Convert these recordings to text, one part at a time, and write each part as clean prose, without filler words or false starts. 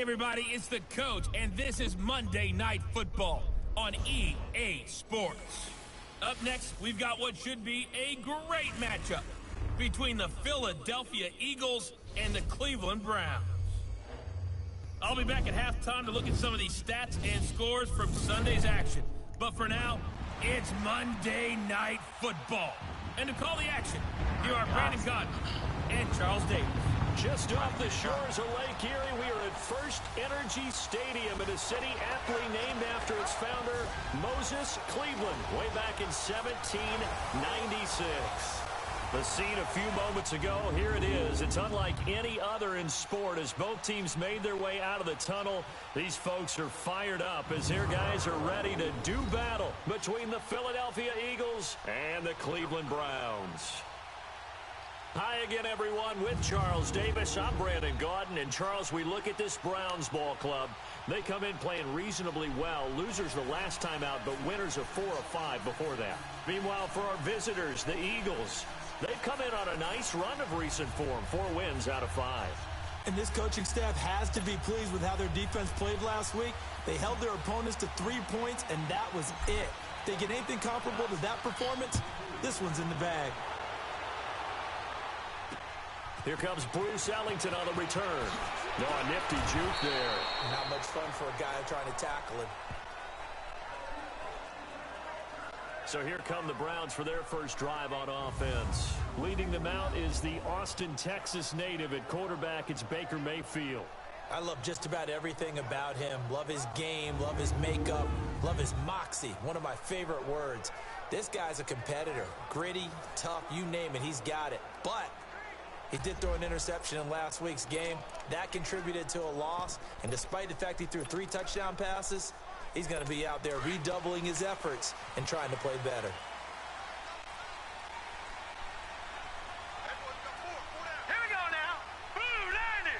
Hey everybody, it's the coach, and this is Monday Night Football on EA Sports. Up next, we've got what should be a great matchup between the Philadelphia Eagles and the Cleveland Browns. I'll be back at halftime to look at some of these stats and scores from Sunday's action. But for now, it's Monday Night Football. And to call the action, here are Brandon Gaudin and Charles Davis. Just off the shores of Lake Erie, we are at First Energy Stadium in a city aptly named after its founder, Moses Cleveland, way back in 1796. The scene a few moments ago, here it is. It's unlike any other in sport as both teams made their way out of the tunnel. These folks are fired up as their guys are ready to do battle between the Philadelphia Eagles and the Cleveland Browns. Hi again, everyone, with Charles Davis. I'm Brandon Gaudin. And, Charles, we look at this Browns ball club. They come in playing reasonably well. Losers the last time out, but winners of 4 of 5 before that. Meanwhile, for our visitors, the Eagles, they've come in on a nice run of recent form, 4 wins out of 5. And this coaching staff has to be pleased with how their defense played last week. They held their opponents to 3 points, and that was it. If they get anything comparable to that performance, this one's in the bag. Here comes Bruce Ellington on the return. No, a nifty juke there. Not much fun for a guy trying to tackle him. So here come the Browns for their first drive on offense. Leading them out is the Austin, Texas native at quarterback. It's Baker Mayfield. I love just about everything about him. Love his game, love his makeup, love his moxie. One of my favorite words. This guy's a competitor. Gritty, tough, you name it, he's got it. But he did throw an interception in last week's game. That contributed to a loss. And despite the fact he threw 3 touchdown passes, he's going to be out there redoubling his efforts and trying to play better. Here we go now. Blue 90.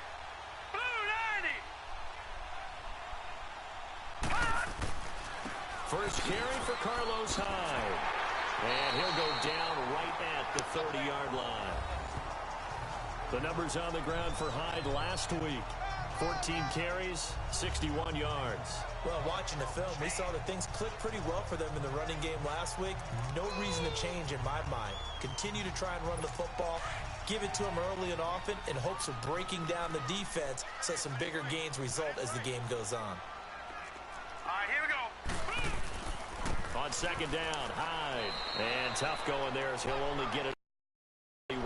Blue 90. First carry for Carlos Hyde. And he'll go down right at the 30-yard line. The numbers on the ground for Hyde last week. 14 carries, 61 yards. Well, watching the film, we saw that things clicked pretty well for them in the running game last week. No reason to change in my mind. Continue to try and run the football, give it to them early and often in hopes of breaking down the defense so some bigger gains result as the game goes on. All right, here we go. On second down, Hyde. And tough going there as he'll only get it 1.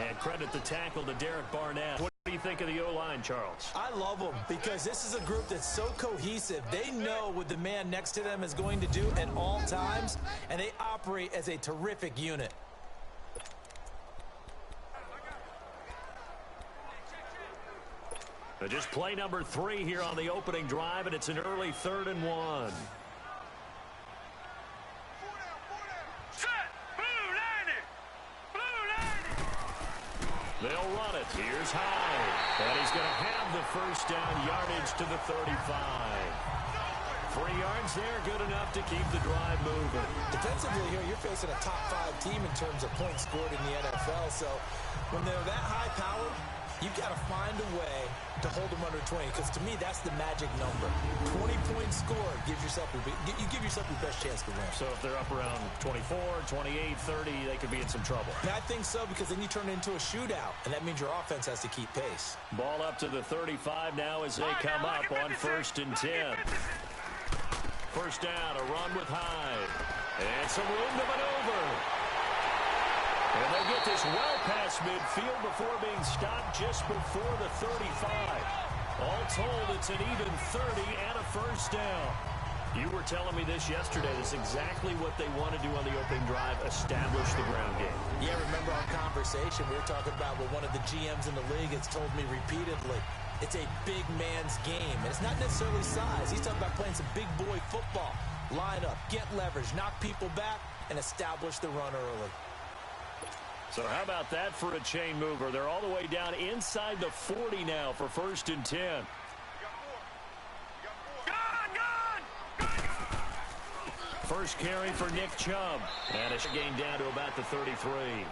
And credit the tackle to Derek Barnett. What do you think of the O-line, Charles? I love them because this is a group that's so cohesive. They know what the man next to them is going to do at all times, and they operate as a terrific unit. Just play number 3 here on the opening drive, and it's an early 3rd and 1. They'll run it. Here's Hyde. And he's going to have the first down, yardage to the 35. 3 yards there, good enough to keep the drive moving. Defensively here, you're facing a top 5 team in terms of points scored in the NFL. So when they're that high-powered, you've got to find a way to hold them under 20, because to me, that's the magic number. 20 points scored gives yourself you give yourself your best chance to win. So if they're up around 24, 28, 30, they could be in some trouble. And I think so, because then you turn it into a shootout, and that means your offense has to keep pace. Ball up to the 35 now as they come up on 1st and 10. First down, a run with Hyde. And some room to maneuver. And they get this well past midfield before being stopped just before the 35. All told, it's an even 30 and a first down. You were telling me this yesterday. This is exactly what they want to do on the opening drive, establish the ground game. Yeah, remember our conversation? We were talking about what one of the GMs in the league has told me repeatedly. It's a big man's game, and it's not necessarily size. He's talking about playing some big boy football. Line up, get leverage, knock people back, and establish the run early. So how about that for a chain mover? They're all the way down inside the 40 now for 1st and 10. First carry for Nick Chubb. And a gain down to about the 33.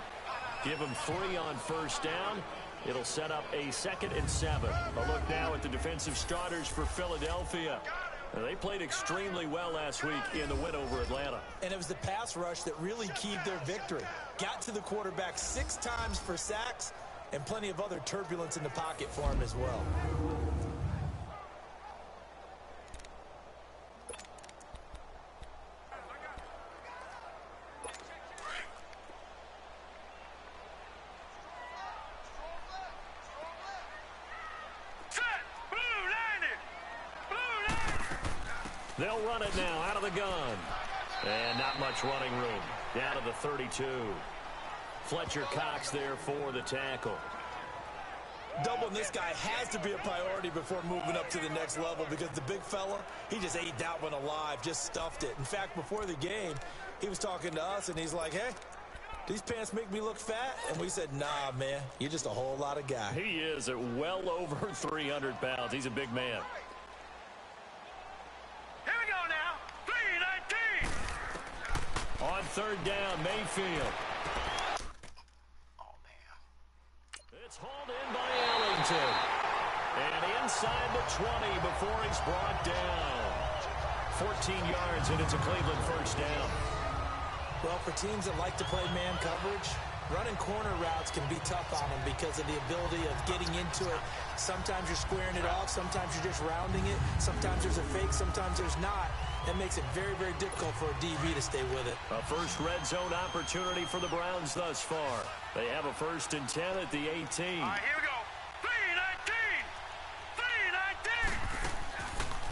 Give him 3 on first down. It'll set up a 2nd and 7. A look now at the defensive starters for Philadelphia. They played extremely well last week in the win over Atlanta. And it was the pass rush that really keyed their victory. Got to the quarterback 6 times for sacks and plenty of other turbulence in the pocket for him as well. They'll run it now out of the gun. And not much running room. Down to the 32. Fletcher Cox there for the tackle. Doubling this guy has to be a priority before moving up to the next level because the big fella, he just ate that one alive, just stuffed it. In fact, before the game, he was talking to us, and he's like, hey, these pants make me look fat? And we said, nah, man, you're just a whole lot of guy. He is at well over 300 pounds. He's a big man. On 3rd down, Mayfield. Oh, man. It's hauled in by Ellington. And inside the 20 before he's brought down. 14 yards, and it's a Cleveland 1st down. Well, for teams that like to play man coverage, running corner routes can be tough on them because of the ability of getting into it. Sometimes you're squaring it off. Sometimes you're just rounding it. Sometimes there's a fake. Sometimes there's not. That makes it very, very difficult for a DB to stay with it. A first red zone opportunity for the Browns thus far. They have a 1st and 10 at the 18. All right, here we go. 3-19. 3-19.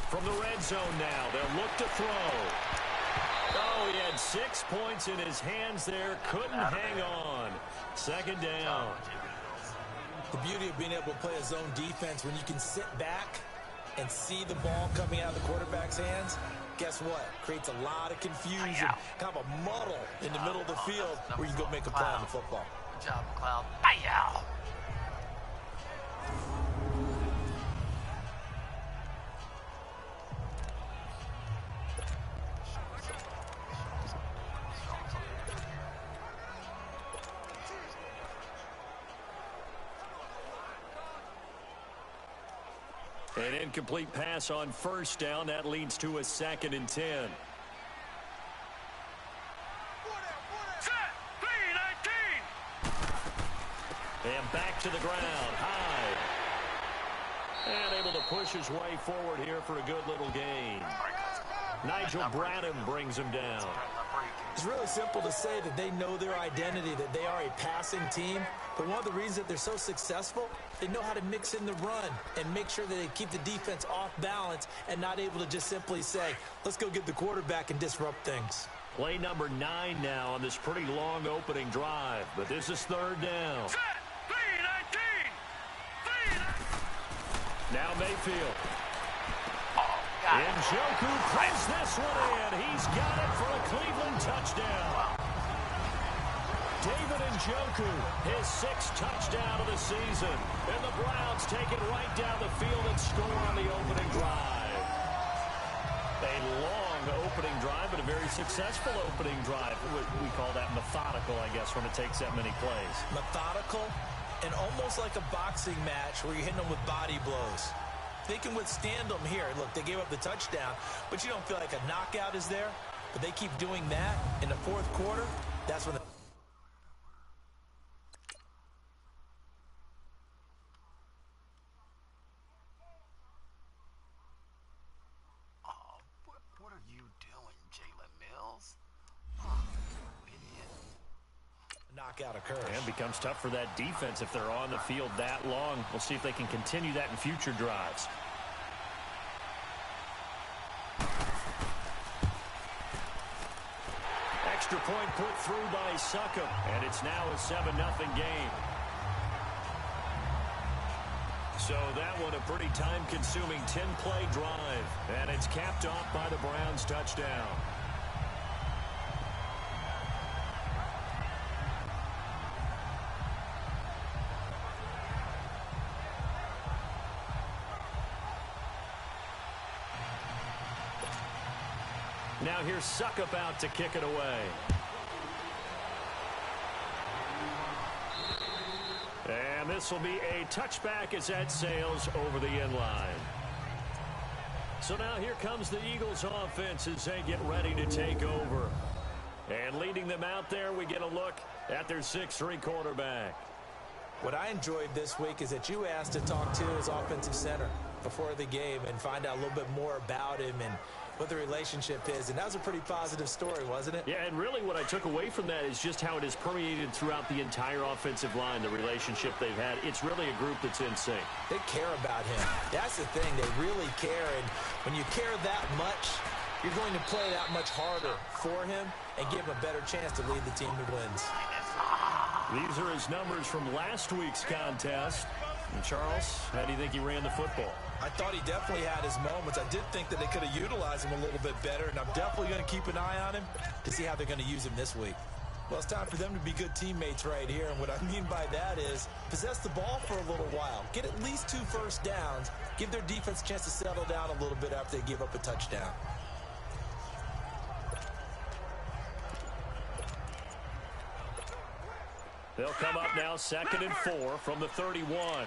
From the red zone now, they'll look to throw. Oh, he had 6 points in his hands there. Couldn't hang on. 2nd down. The beauty of being able to play a zone defense when you can sit back and see the ball coming out of the quarterback's hands, guess what? Creates a lot of confusion, kind of a muddle in the middle of the field where you can go make a play on the football. Good job, McLeod. Bye-yow. An incomplete pass on 1st down. That leads to a 2nd and 10. And back to the ground. High. And able to push his way forward here for a good little gain. Nigel Bradham brings him down. It's really simple to say that they know their identity, that they are a passing team. But one of the reasons that they're so successful, they know how to mix in the run and make sure that they keep the defense off balance and not able to just simply say, let's go get the quarterback and disrupt things. Play number 9 now on this pretty long opening drive. But this is 3rd down. Now Mayfield. Njoku throws this one in. He's got it for a Cleveland touchdown. David Njoku, his 6th touchdown of the season. And the Browns take it right down the field and score on the opening drive. A long opening drive, but a very successful opening drive. We call that methodical, I guess, when it takes that many plays. Methodical and almost like a boxing match where you're hitting them with body blows. They can withstand them here. Look, they gave up the touchdown, but you don't feel like a knockout is there. But they keep doing that in the 4th quarter. That's when What are you doing, Jalen Mills? knockout occurs. And becomes tough for that defense if they're on the field that long. We'll see if they can continue that in future drives. Extra point put through by Succop, and it's now a 7-0 game. So that one a pretty time-consuming 10-play drive, and it's capped off by the Browns' touchdown. Now here's Succop out to kick it away. And And this will be a touchback as that sails over the end line. So now here comes the Eagles offense as they get ready to take over. And leading them out there, we get a look at their 6'3" quarterback. What I enjoyed this week is that you asked to talk to his offensive center before the game and find out a little bit more about him and what the relationship is. And that was a pretty positive story, wasn't it? Yeah, and really what I took away from that is just how it is permeated throughout the entire offensive line, the relationship they've had. It's really a group that's in sync. They care about him. That's the thing. They really care. And when you care that much, you're going to play that much harder for him and give him a better chance to lead the team to wins. These are his numbers from last week's contest. And Charles, how do you think he ran the football? I thought he definitely had his moments. I did think that they could have utilized him a little bit better, and I'm definitely going to keep an eye on him to see how they're going to use him this week. Well, it's time for them to be good teammates right here, and what I mean by that is possess the ball for a little while, get at least 2 first downs, give their defense a chance to settle down a little bit after they give up a touchdown. They'll come up now 2nd and 4 from the 31.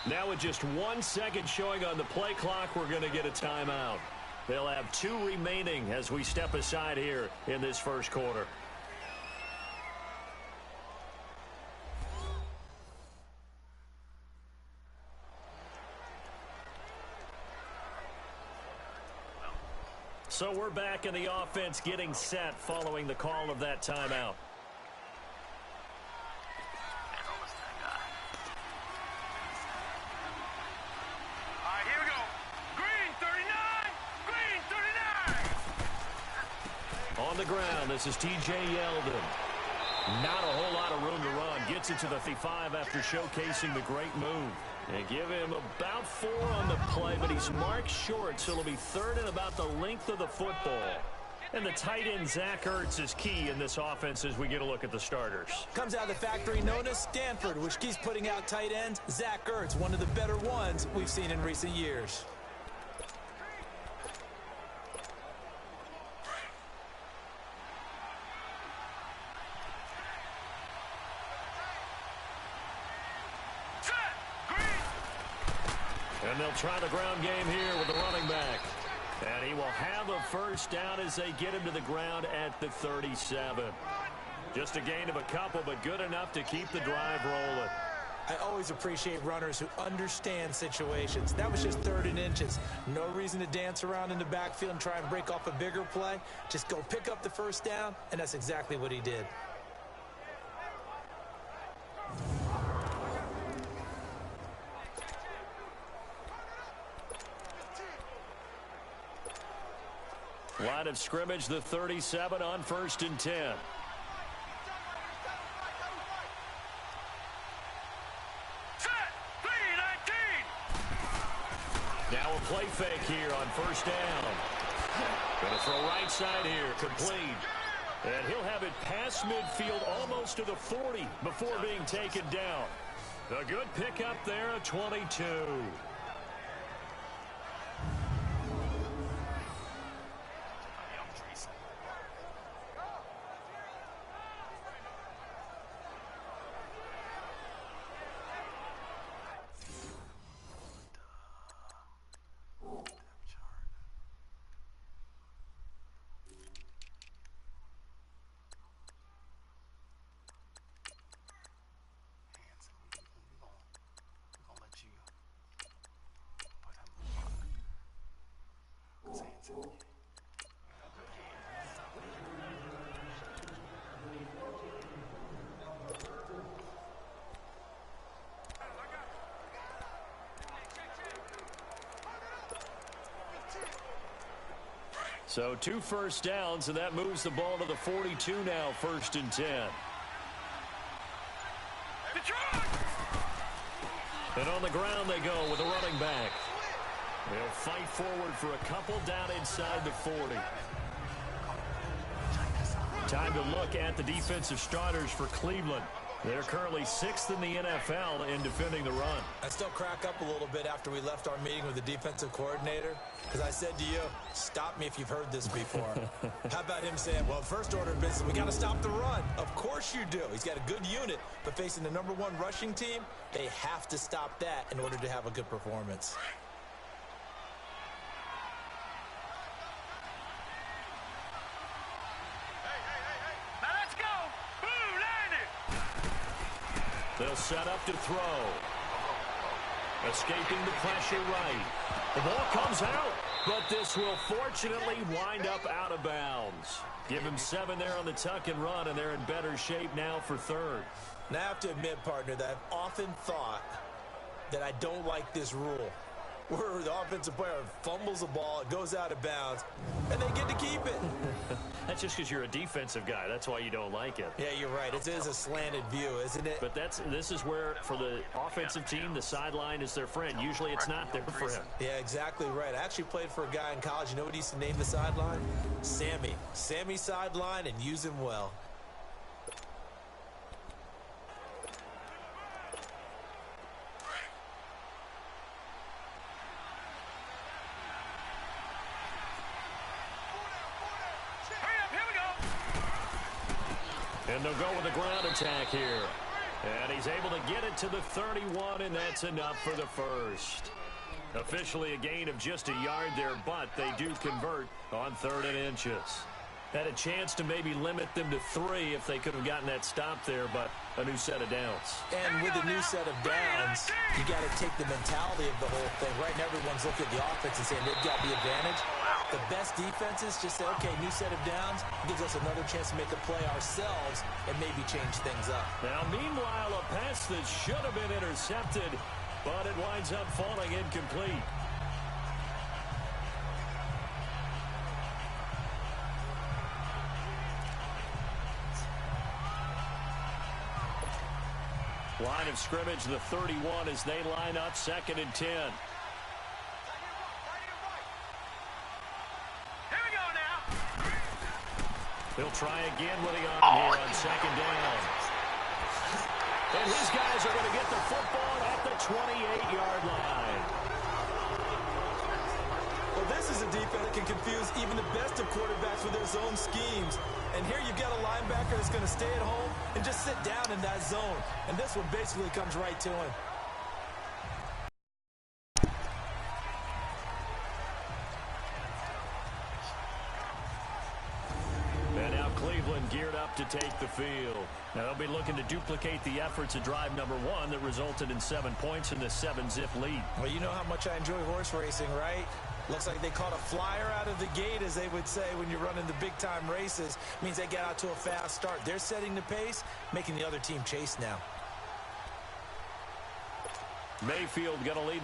Now with just 1 second showing on the play clock, we're going to get a timeout. They'll have 2 remaining as we step aside here in this first quarter. So we're back in the offense getting set following the call of that timeout. Here we go. Green 39. Green 39. On the ground, this is T.J. Yeldon. Not a whole lot of room to run. Gets it to the 35 after showcasing the great move. And give him about 4 on the play, but he's marked short, so it'll be 3rd and about the length of the football. And the tight end, Zach Ertz, is key in this offense as we get a look at the starters. Comes out of the factory known as Stanford, which keeps putting out tight ends. Zach Ertz, one of the better ones we've seen in recent years. And they'll try the ground game here with the running back. And he will have a first down as they get him to the ground at the 37. Just a gain of a couple, but good enough to keep the drive rolling. I always appreciate runners who understand situations. That was just 3rd and inches. No reason to dance around in the backfield and try and break off a bigger play. Just go pick up the first down, and that's exactly what he did. Line of scrimmage, the 37 on 1st and 10. Set. 3-19. Now a play fake here on 1st down. Going to throw right side here, complete. And he'll have it past midfield almost to the 40 before being taken down. A good pickup there at 22. So 2 first downs, and that moves the ball to the 42 now, 1st and 10. And on the ground they go with a running back. They'll fight forward for a couple down inside the 40. Time to look at the defensive starters for Cleveland. They're currently 6th in the NFL in defending the run. I still crack up a little bit after we left our meeting with the defensive coordinator because I said to you, stop me if you've heard this before. How about him saying, well, first order of business, we got to stop the run. Of course you do. He's got a good unit, but facing the #1 rushing team, they have to stop that in order to have a good performance. They'll set up to throw. Escaping the pressure right. The ball comes out, but this will fortunately wind up out of bounds. Give him 7 there on the tuck and run, and they're in better shape now for third. Now I have to admit, partner, that I've often thought that I don't like this rule, where the offensive player fumbles the ball, it goes out of bounds, and they get to keep it. That's just because you're a defensive guy. That's why you don't like it. Yeah, you're right. It is a slanted view, isn't it? But this is where, for the offensive team, the sideline is their friend. Usually it's not there for him. Yeah, exactly right. I actually played for a guy in college. You know what he used to name the sideline? Sammy. Sammy sideline, and use him well. And they'll go with a ground attack here. And he's able to get it to the 31, and that's enough for the first. Officially a gain of just a yard there, but they do convert on 3rd and inches. Had a chance to maybe limit them to 3 if they could have gotten that stop there, but a new set of downs. And with a new set of downs, you got to take the mentality of the whole thing. Right now, everyone's looking at the offense and saying they've got the advantage. The best defenses just say, okay, new set of downs, gives us another chance to make a play ourselves and maybe change things up. Now, meanwhile, a pass that should have been intercepted, but it winds up falling incomplete. Line of scrimmage, the 31 as they line up 2nd and 10. He'll try again with the arm here on 2nd down. And his guys are going to get the football at the 28-yard line. Well, this is a defense that can confuse even the best of quarterbacks with their zone schemes. And here you've got a linebacker that's going to stay at home and just sit down in that zone. And this one basically comes right to him. Geared up to take the field. Now they'll be looking to duplicate the efforts of drive #1 that resulted in 7 points in the 7-zip lead. Well, you know how much I enjoy horse racing, right? Looks like they caught a flyer out of the gate, as they would say when you're running the big-time races. Means they get out to a fast start. They're setting the pace, making the other team chase now. Mayfield going to lead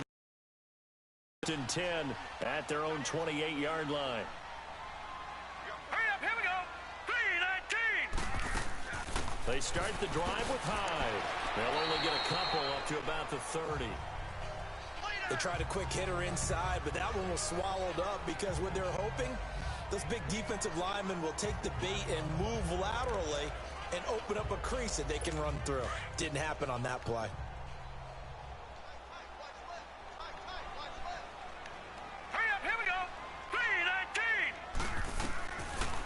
in 10 at their own 28-yard line. They start the drive with Hyde. They'll only get a couple up to about the 30. They tried a quick hitter inside, but that one was swallowed up because what they're hoping, those big defensive linemen will take the bait and move laterally and open up a crease that they can run through. Didn't happen on that play. Here we go. 3-19.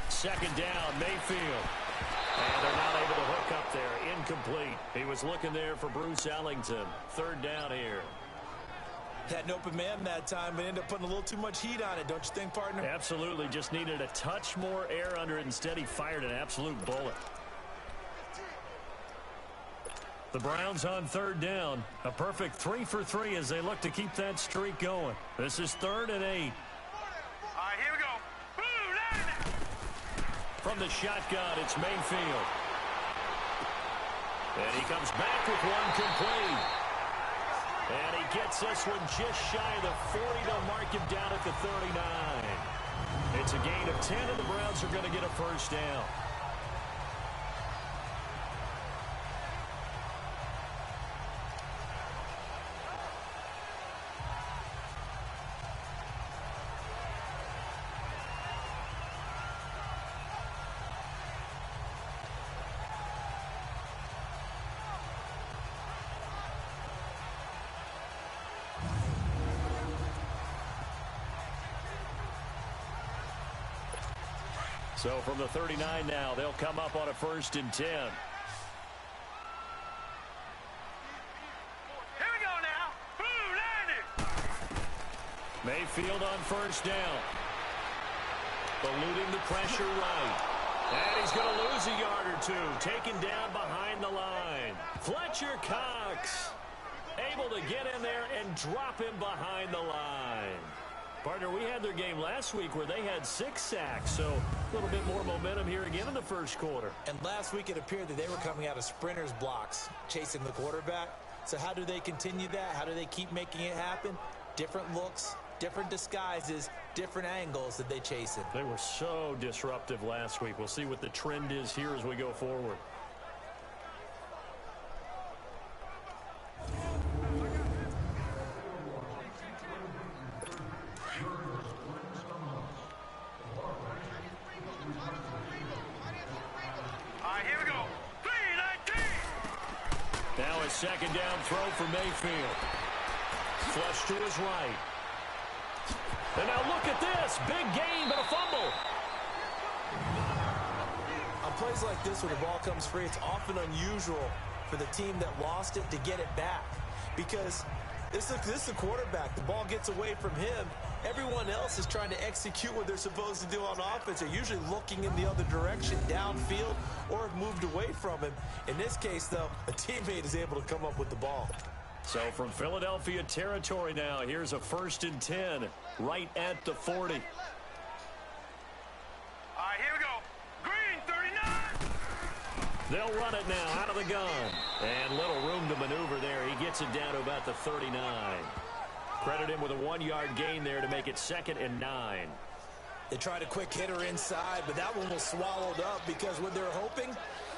2nd down, Mayfield. And they're not able to hook up there. Incomplete. He was looking there for Bruce Ellington. 3rd down here. Had an open man that time, but ended up putting a little too much heat on it, don't you think, partner? Absolutely. Just needed a touch more air under it. Instead, he fired an absolute bullet. The Browns on 3rd down. A perfect 3 for 3 as they look to keep that streak going. This is 3rd and 8. All right, here we go. From the shotgun, it's Mayfield. And he comes back with one complete. And he gets this one just shy of the 40. They'll mark him down at the 39. It's a gain of 10, and the Browns are going to get a 1st down. So from the 39 now, they'll come up on a 1st and 10. Here we go now. Boo, 90. Mayfield on 1st down. Eluding the pressure right. And he's going to lose a yard or two. Taken down behind the line. Fletcher Cox able to get in there and drop him behind the line. Partner, we had their game last week where they had 6 sacks, so a little bit more momentum here again in the first quarter. And last week it appeared that they were coming out of sprinters blocks, chasing the quarterback. So how do they continue that? How do they keep making it happen? Different looks, different disguises, different angles that they chase it. They were so disruptive last week. We'll see what the trend is here as we go forward. Here we go. 3-19. Now a 2nd down throw for Mayfield. Flush to his right. And now look at this. Big gain, but a fumble. On plays like this where the ball comes free, it's often unusual for the team that lost it to get it back. Because this is the quarterback. The ball gets away from him. Everyone else is trying to execute what they're supposed to do on offense. They're usually looking in the other direction, downfield, or have moved away from him. In this case, though, a teammate is able to come up with the ball. So from Philadelphia territory now, here's a 1st and 10 right at the 40. Here we go. Green, 39. They'll run it now out of the gun. And little room to maneuver there. He gets it down to about the 39. Credit him with a 1-yard gain there to make it 2nd and 9. They tried a quick hitter inside, but that one was swallowed up because what they're hoping,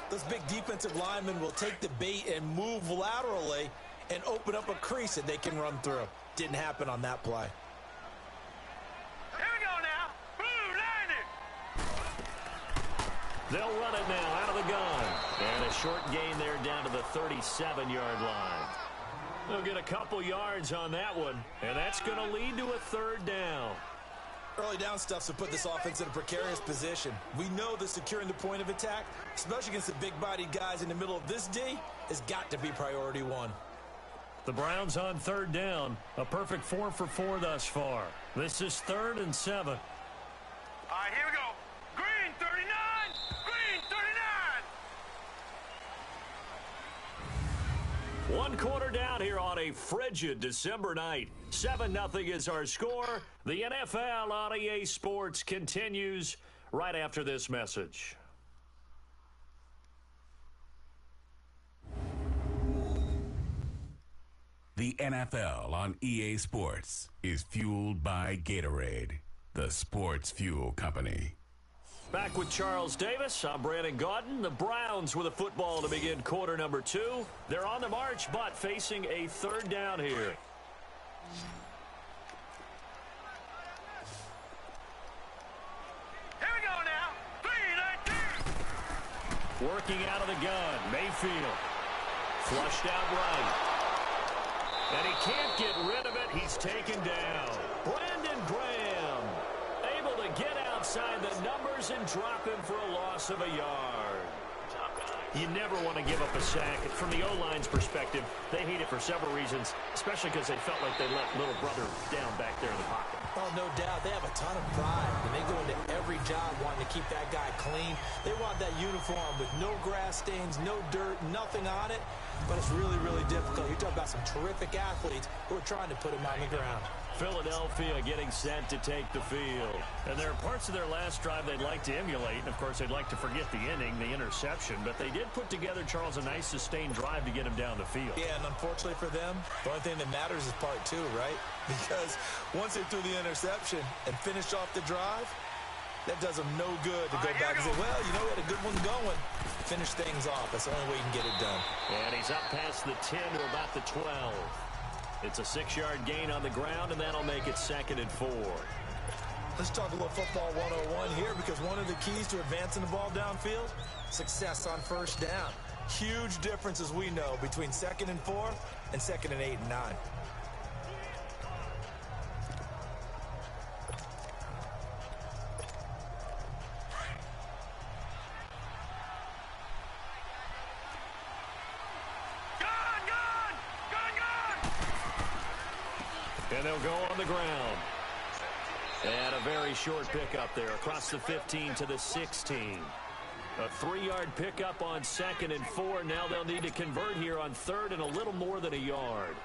those big defensive linemen will take the bait and move laterally and open up a crease that they can run through. Didn't happen on that play. Here we go now. Boo, 90. They'll run it now out of the gun. And a short gain there down to the 37-yard line. They'll get a couple yards on that one, and that's going to lead to a 3rd down. Early down stuff to put this offense in a precarious position. We know that securing the point of attack, especially against the big-bodied guys in the middle of this D, has got to be priority 1. The Browns on 3rd down. A perfect 4 for 4 thus far. This is 3rd and 7. Here we go. Green, 39. Green, 39. 1 quarter down here on a frigid December night. 7-0 is our score. The NFL on EA Sports continues right after this message. The NFL on EA Sports is fueled by Gatorade, the sports fuel company. Back with Charles Davis. I'm Brandon Gaudin. The Browns with a football to begin quarter number 2. They're on the march, but facing a 3rd down here. Here we go now. 3-19. Working out of the gun. Mayfield. Flushed out right. And he can't get rid of it. He's taken down. Brandon Graham able to get outside the numbers and drop him for a loss of a yard. You never want to give up a sack. From the O-line's perspective, they hate it for several reasons, especially because they felt like they let little brother down back there in the pocket. Oh, no doubt. They have a ton of pride, and they go into every job wanting to keep that guy clean. They want that uniform with no grass stains, no dirt, nothing on it. But it's really, really difficult. You're talking about some terrific athletes who are trying to put him on the ground. Philadelphia getting set to take the field. And there are parts of their last drive they'd like to emulate. And, of course, they'd like to forget the inning, the interception. But they did put together, Charles, a nice sustained drive to get him down the field. Yeah, and unfortunately for them, the only thing that matters is part 2, right? Because once they threw the interception and finished off the drive, that does them no good to go back and say, well, you know, we had a good one going. Finish things off. That's the only way you can get it done. And he's up past the 10 to about the 12. It's a 6-yard gain on the ground, and that'll make it 2nd and 4. Let's talk a little football 101 here, because one of the keys to advancing the ball downfield, success on 1st down. Huge difference, as we know, between 2nd and 4 and 2nd and 8 and 9. And they'll go on the ground. And a very short pickup there across the 15 to the 16. A 3-yard pickup on 2nd and 4. Now they'll need to convert here on 3rd and a little more than a yard.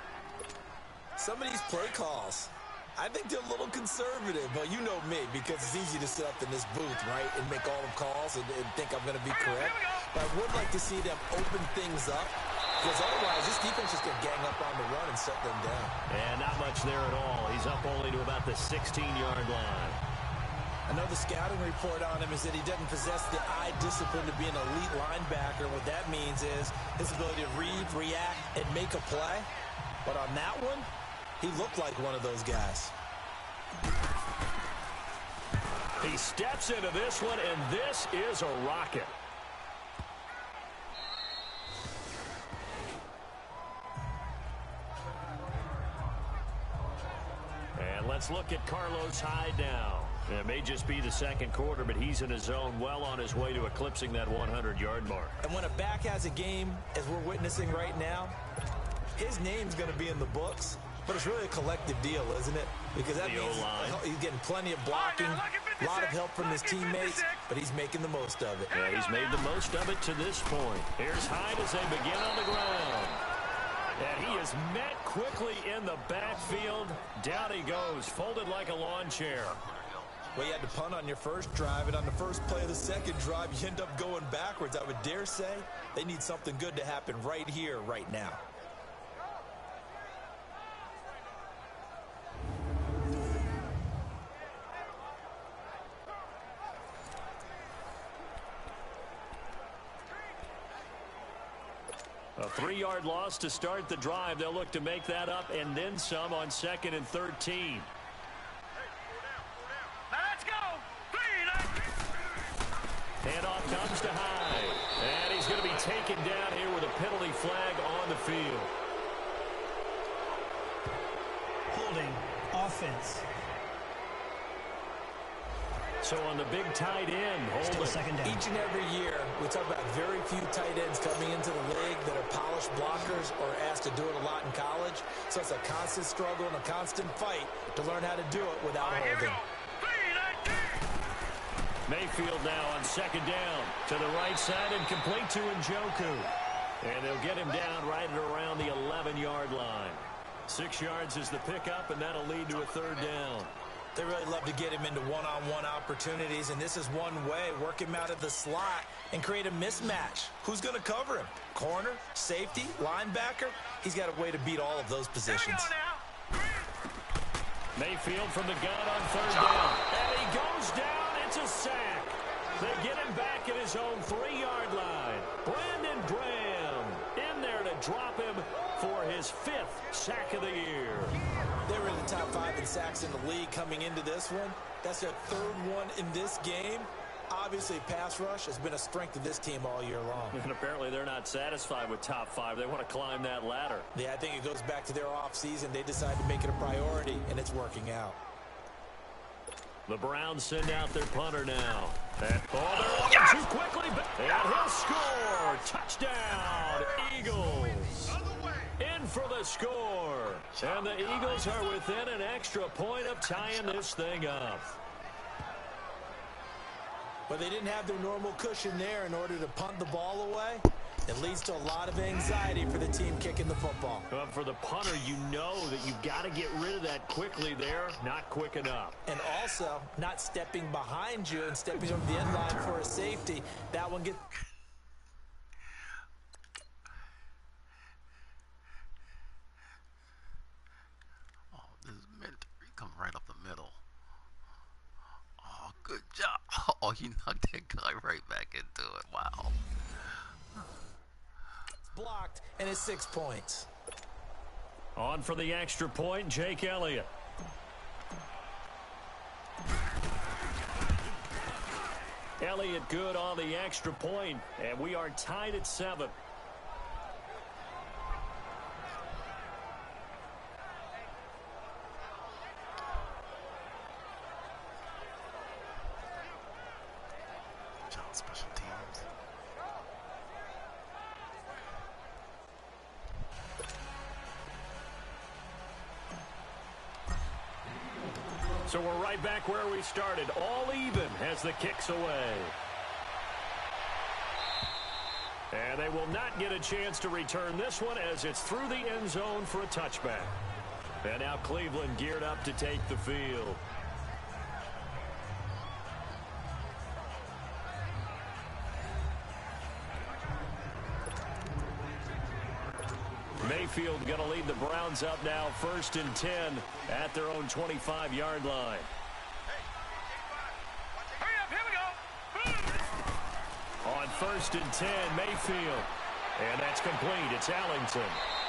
Some of these play calls, I think they're a little conservative, but you know me, because it's easy to sit up in this booth, right, and make all the calls and think I'm going to be correct. But I would like to see them open things up, because otherwise this defense is going to gang up on the run and set them down. And not much there at all. He's up only to about the 16-yard line. Another scouting report on him is that he doesn't possess the eye discipline to be an elite linebacker. What that means is his ability to read, react, and make a play. But on that one, he looked like one of those guys. He steps into this one, and this is a rocket. And let's look at Carlos Hyde now. It may just be the second quarter, but he's in his zone, well on his way to eclipsing that 100-yard mark. And when a back has a game, as we're witnessing right now, his name's going to be in the books. But it's really a collective deal, isn't it? Because that means he's getting plenty of blocking, a lot of help from his teammates, but he's making the most of it. Yeah, he's made the most of it to this point. Here's Hyde as they begin on the ground. And he is met quickly in the backfield. Down he goes, folded like a lawn chair. Well, you had to punt on your first drive, and on the first play of the second drive, you end up going backwards. I would dare say they need something good to happen right here, right now. A 3-yard loss to start the drive. They'll look to make that up and then some on 2nd and 13. Let's go. Handoff comes to Hyde. And he's going to be taken down here with a penalty flag on the field. Holding offense. So on the big tight end, Still second down. Each and every year, we talk about very few tight ends coming into the league that are polished blockers or asked to do it a lot in college. So it's a constant struggle and a constant fight to learn how to do it without holding. Mayfield now on 2nd down to the right side and complete to Njoku. And they'll get him down right at around the 11-yard line. 6 yards is the pickup, and that'll lead to a 3rd down. They really love to get him into one-on-one opportunities, and this is one way. Work him out of the slot and create a mismatch. Who's going to cover him? Corner, safety, linebacker? He's got a way to beat all of those positions. Mayfield from the gun on 3rd down. And he goes down. It's a sack. They get him back at his own 3-yard line. Brandon Graham in there to drop him for his 5th sack of the year. They were in the top 5 in sacks in the league coming into this one. That's their 3rd one in this game. Obviously, pass rush has been a strength of this team all year long. And apparently they're not satisfied with top 5. They want to climb that ladder. Yeah, I think it goes back to their offseason. They decided to make it a priority, and it's working out. The Browns send out their punter now. That ball there too quickly, and he'll score. Touchdown, Eagles. In for the score. And the Eagles are within an extra point of tying this thing up. But they didn't have their normal cushion there in order to punt the ball away. It leads to a lot of anxiety for the team kicking the football. But for the punter, you know that you've got to get rid of that quickly there. Not quick enough. And also, not stepping behind you and stepping over the end line for a safety. That one gets... Right up the middle. Oh, good job. Oh, he knocked that guy right back into it. Wow. Blocked, and it's 6 points. On for the extra point, Jake Elliott. Elliott good on the extra point, and we are tied at 7. Special teams. So we're right back where we started. All even as the kick's away. And they will not get a chance to return this one as it's through the end zone for a touchback. And now Cleveland geared up to take the field. Mayfield going to lead the Browns up now, 1st and 10 at their own 25-yard line. Hurry up, here we go. On 1st and 10, Mayfield. And that's complete. It's Allington.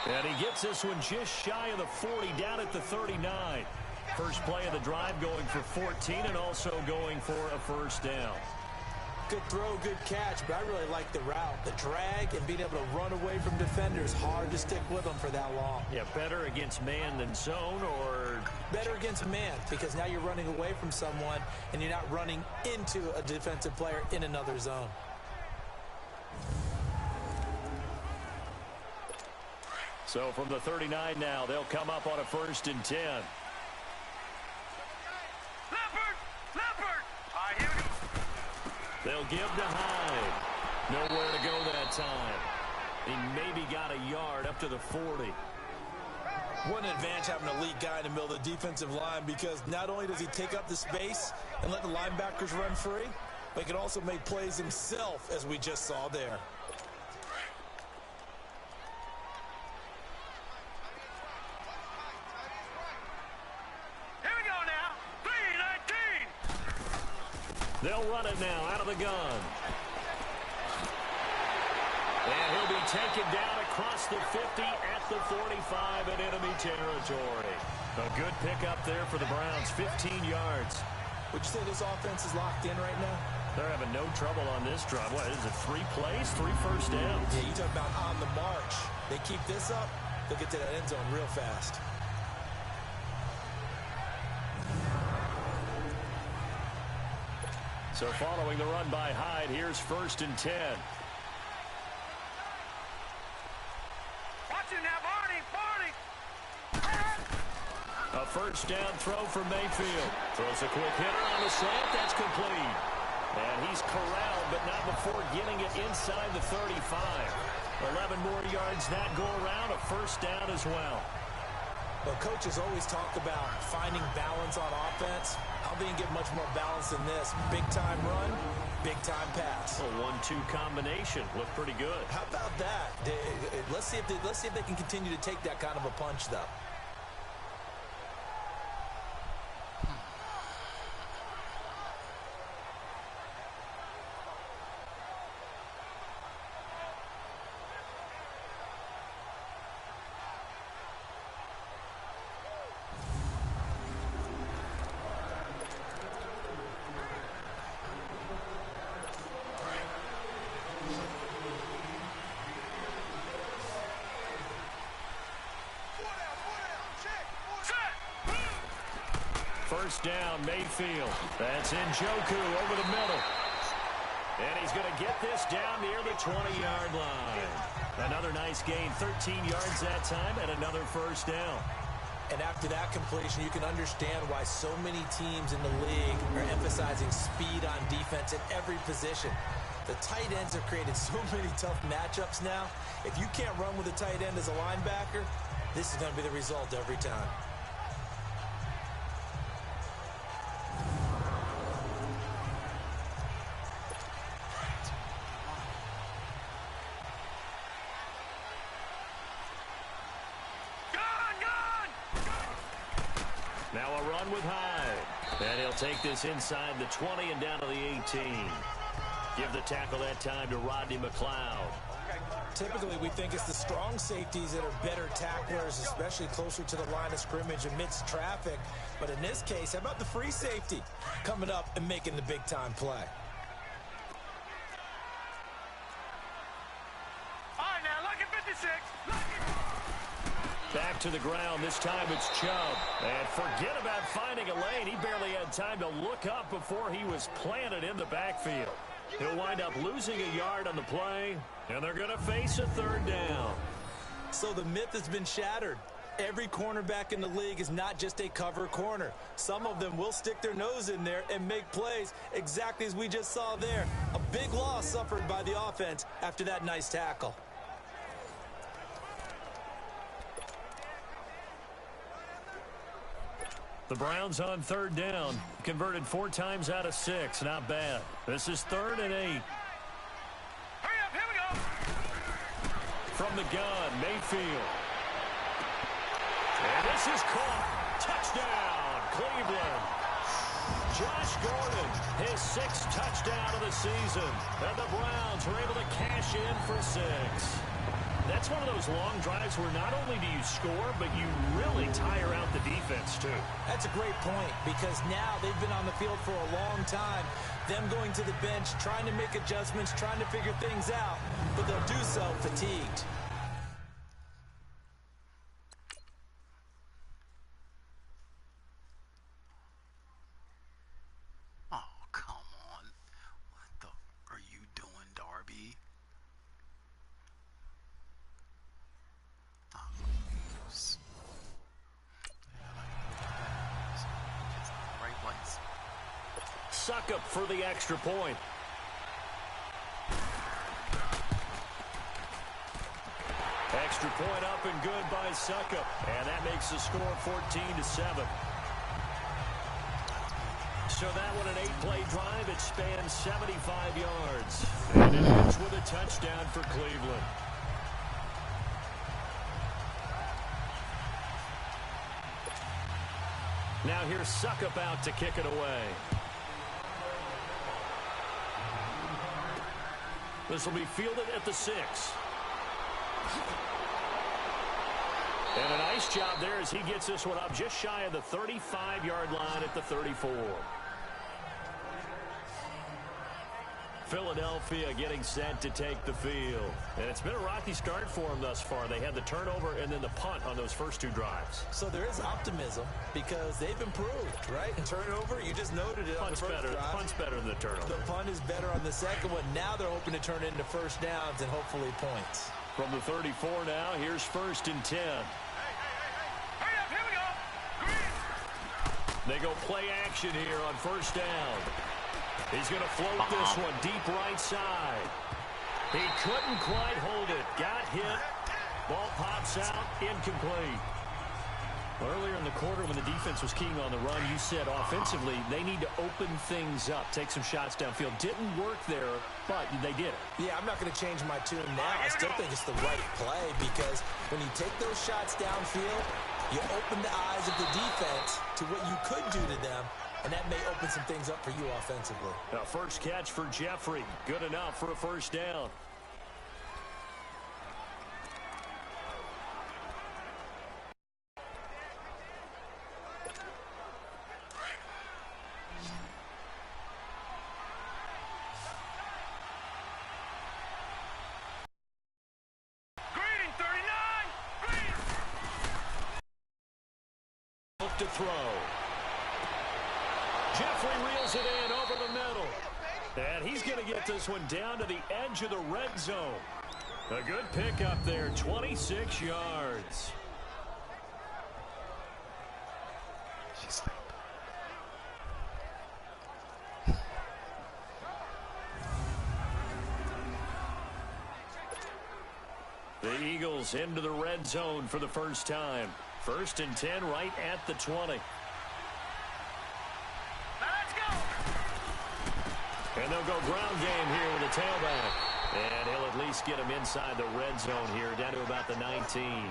And he gets this one just shy of the 40, down at the 39. First play of the drive going for 14 and also going for a first down. Good throw, good catch, but I really like the route. The drag and being able to run away from defenders, hard to stick with them for that long. Yeah, better against man than zone, or better against man, because now you're running away from someone and you're not running into a defensive player in another zone. So from the 39 now, they'll come up on a 1st and 10. Leopard! All right, here we go. They'll give to Hyde. Nowhere to go that time. He maybe got a yard up to the 40. What an advantage having an elite guy in the middle of the defensive line, because not only does he take up the space and let the linebackers run free, but he can also make plays himself, as we just saw there. They'll run it now out of the gun. And he'll be taken down across the 50 at the 45 in enemy territory. A good pickup there for the Browns, 15 yards. Would you say this offense is locked in right now? They're having no trouble on this drive. What, is it 3 plays, 3 first downs? Yeah, you talk about on the march. They keep this up, they'll get to that end zone real fast. So following the run by Hyde, here's 1st and 10. Watch it now, Barney! A first down throw for Mayfield. Throws a quick hitter on the slant. That's complete. And he's corralled, but not before getting it inside the 35. 11 more yards that go around. A first down as well. Well, coaches always talk about finding balance on offense. I don't think you get much more balance than this. Big-time run, big-time pass. A 1-2 combination. Looked pretty good. How about that? Let's see if they can continue to take that kind of a punch, though. First down, Mayfield. That's Njoku over the middle. And he's going to get this down near the 20-yard line. Another nice gain, 13 yards that time, and another first down. And after that completion, you can understand why so many teams in the league are emphasizing speed on defense at every position. The tight ends have created so many tough matchups now. If you can't run with a tight end as a linebacker, this is going to be the result every time. Now a run with Hyde. And he'll take this inside the 20 and down to the 18. Give the tackle that time to Rodney McLeod. Typically, we think it's the strong safeties that are better tacklers, especially closer to the line of scrimmage amidst traffic. But in this case, how about the free safety coming up and making the big-time play? All right, now, look at 56. Back to the ground. This time it's Chubb. And forget about finding a lane. He barely had time to look up before he was planted in the backfield. He'll wind up losing a yard on the play, and they're going to face a third down. So the myth has been shattered. Every cornerback in the league is not just a cover corner. Some of them will stick their nose in there and make plays exactly as we just saw there. A big loss suffered by the offense after that nice tackle. The Browns on third down. Converted 4 times out of 6. Not bad. This is 3rd and 8. Hurry up, here we go. From the gun, Mayfield. And this is caught. Touchdown, Cleveland. Josh Gordon, his 6th touchdown of the season. And the Browns were able to cash in for 6. That's one of those long drives where not only do you score, but you really tire out the defense, too. That's a great point, because now they've been on the field for a long time. Them going to the bench, trying to make adjustments, trying to figure things out, but they'll do so fatigued. Oh, come on. What the are you doing, Darby? Right place. Succop for the extra point. Extra point up and good by Succop. And that makes the score 14-7. So that one, an 8-play drive. It spans 75 yards. And it ends with a touchdown for Cleveland. Now here's Succop out to kick it away. This will be fielded at the 6. And a nice job there as he gets this one up just shy of the 35-yard line at the 34. Philadelphia getting set to take the field. And it's been a rocky start for them thus far. They had the turnover and then the punt on those first 2 drives. So there is optimism because they've improved, right? Turnover, you just noted it on the first drive. Punt's better than the turnover. The punt is better on the second one. Now they're hoping to turn it into first downs and hopefully points. From the 34 now, here's 1st and 10. Hurry up, here we go. Green. They go play action here on first down. He's going to float this one deep right side. He couldn't quite hold it. Got hit. Ball pops out. Incomplete. Earlier in the quarter when the defense was keying on the run, you said offensively they need to open things up, take some shots downfield. Didn't work there, but they did it. Yeah, I'm not going to change my tune now. I still think it's the right play because when you take those shots downfield, you open the eyes of the defense to what you could do to them, and that may open some things up for you offensively. Now, first catch for Jeffrey. Good enough for a first down. Green, 39. Green. Look to throw. Jeffrey reels it in over the middle. And he's going to get this one down to the edge of the red zone. A good pickup there, 26 yards. The Eagles into the red zone for the first time. 1st and 10 right at the 20. And they'll go ground game here with a tailback. And he'll at least get him inside the red zone here, down to about the 19.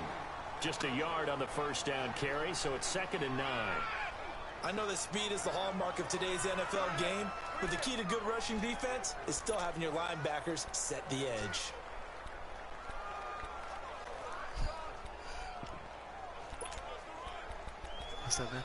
Just a yard on the first down carry, so it's 2nd and 9. I know that speed is the hallmark of today's NFL game, but the key to good rushing defense is still having your linebackers set the edge. What's that, man?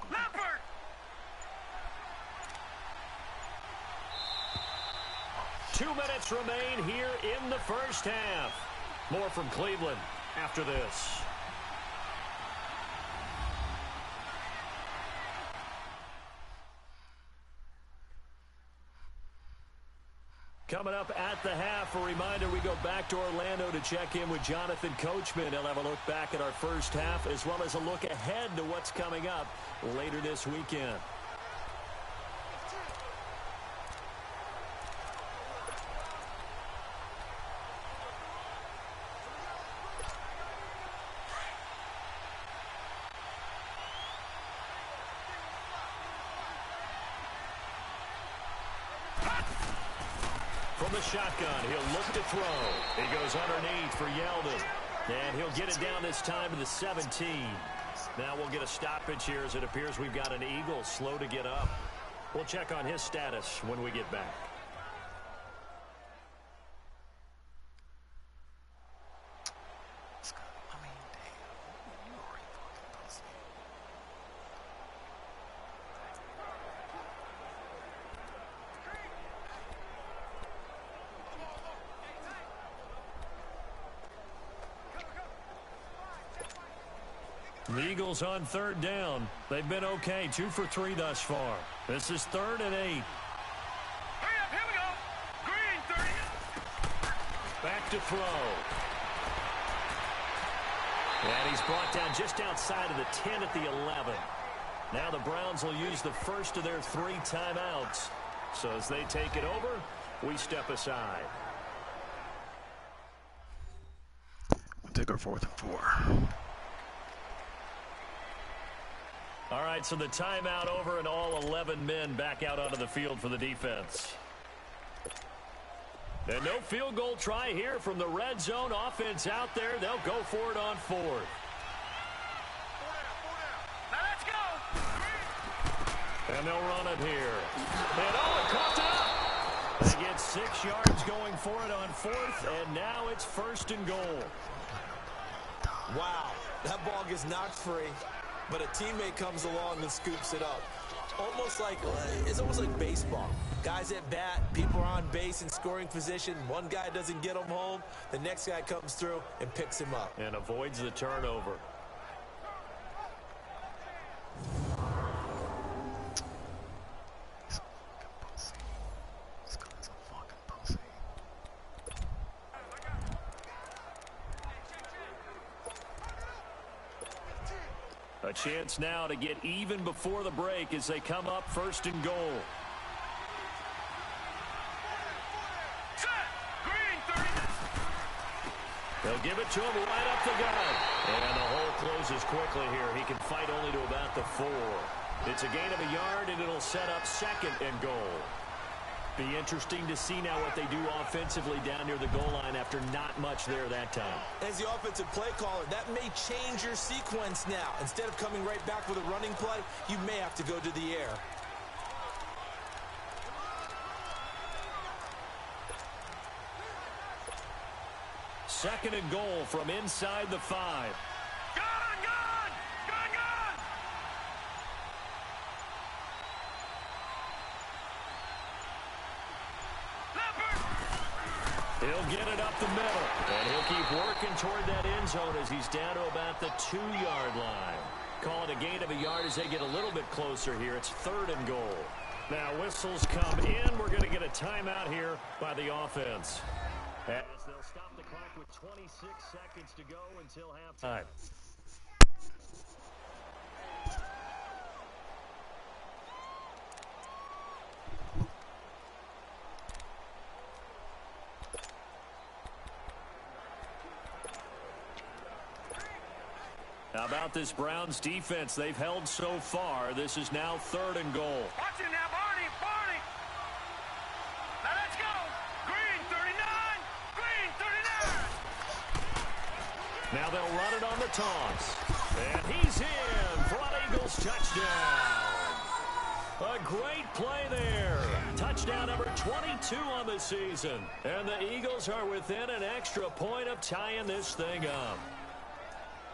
Leopard. 2 minutes remain here in the first half. More from Cleveland after this. Coming up at the half, a reminder, we go back to Orlando to check in with Jonathan Coachman. He'll have a look back at our first half as well as a look ahead to what's coming up later this weekend. From the shotgun, he'll look to throw. He goes underneath for Yeldon. And he'll get it down this time to the 17. Now we'll get a stoppage here as it appears we've got an Eagle slow to get up. We'll check on his status when we get back. The Eagles on third down. They've been okay. 2 for 3 thus far. This is 3rd and 8. Hurry up, here we go. Green 30. Back to throw. And he's brought down just outside of the 10 at the 11. Now the Browns will use the first of their 3 timeouts. So as they take it over, we step aside. We'll take our 4th and 4. All right, so the timeout over and all 11 men back out onto the field for the defense. And no field goal try here from the red zone. Offense out there. They'll go for it on 4th. Now let's go. And they'll run it here. And it caught it up. They get 6 yards going for it on 4th, and now it's 1st and goal. Wow, that ball gets knocked free. But a teammate comes along and scoops it up. It's almost like baseball. Guys at bat, people are on base in scoring position. One guy doesn't get him home. The next guy comes through and picks him up. And avoids the turnover. A chance now to get even before the break as they come up 1st and goal. Set. Green 30. They'll give it to him right up the gut. And the hole closes quickly here. He can fight only to about the 4. It's a gain of a yard, and it'll set up 2nd and goal. Be interesting to see now what they do offensively down near the goal line after not much there that time. As the offensive play caller, that may change your sequence now. Instead of coming right back with a running play, you may have to go to the air. Second and goal from inside the 5. He'll get it up the middle, and he'll keep working toward that end zone as he's down to about the 2-yard line. Call it a gain of a yard as they get a little bit closer here. It's 3rd and goal. Now whistles come in. We're going to get a timeout here by the offense. As they'll stop the clock with 26 seconds to go until halftime. How about this Browns defense? They've held so far. This is now 3rd and goal. Watch it now, Barney. Now let's go. Green 39. Green 39. Now they'll run it on the toss. And he's in for an Eagles touchdown. A great play there. Touchdown number 22 on the season. And the Eagles are within an extra point of tying this thing up.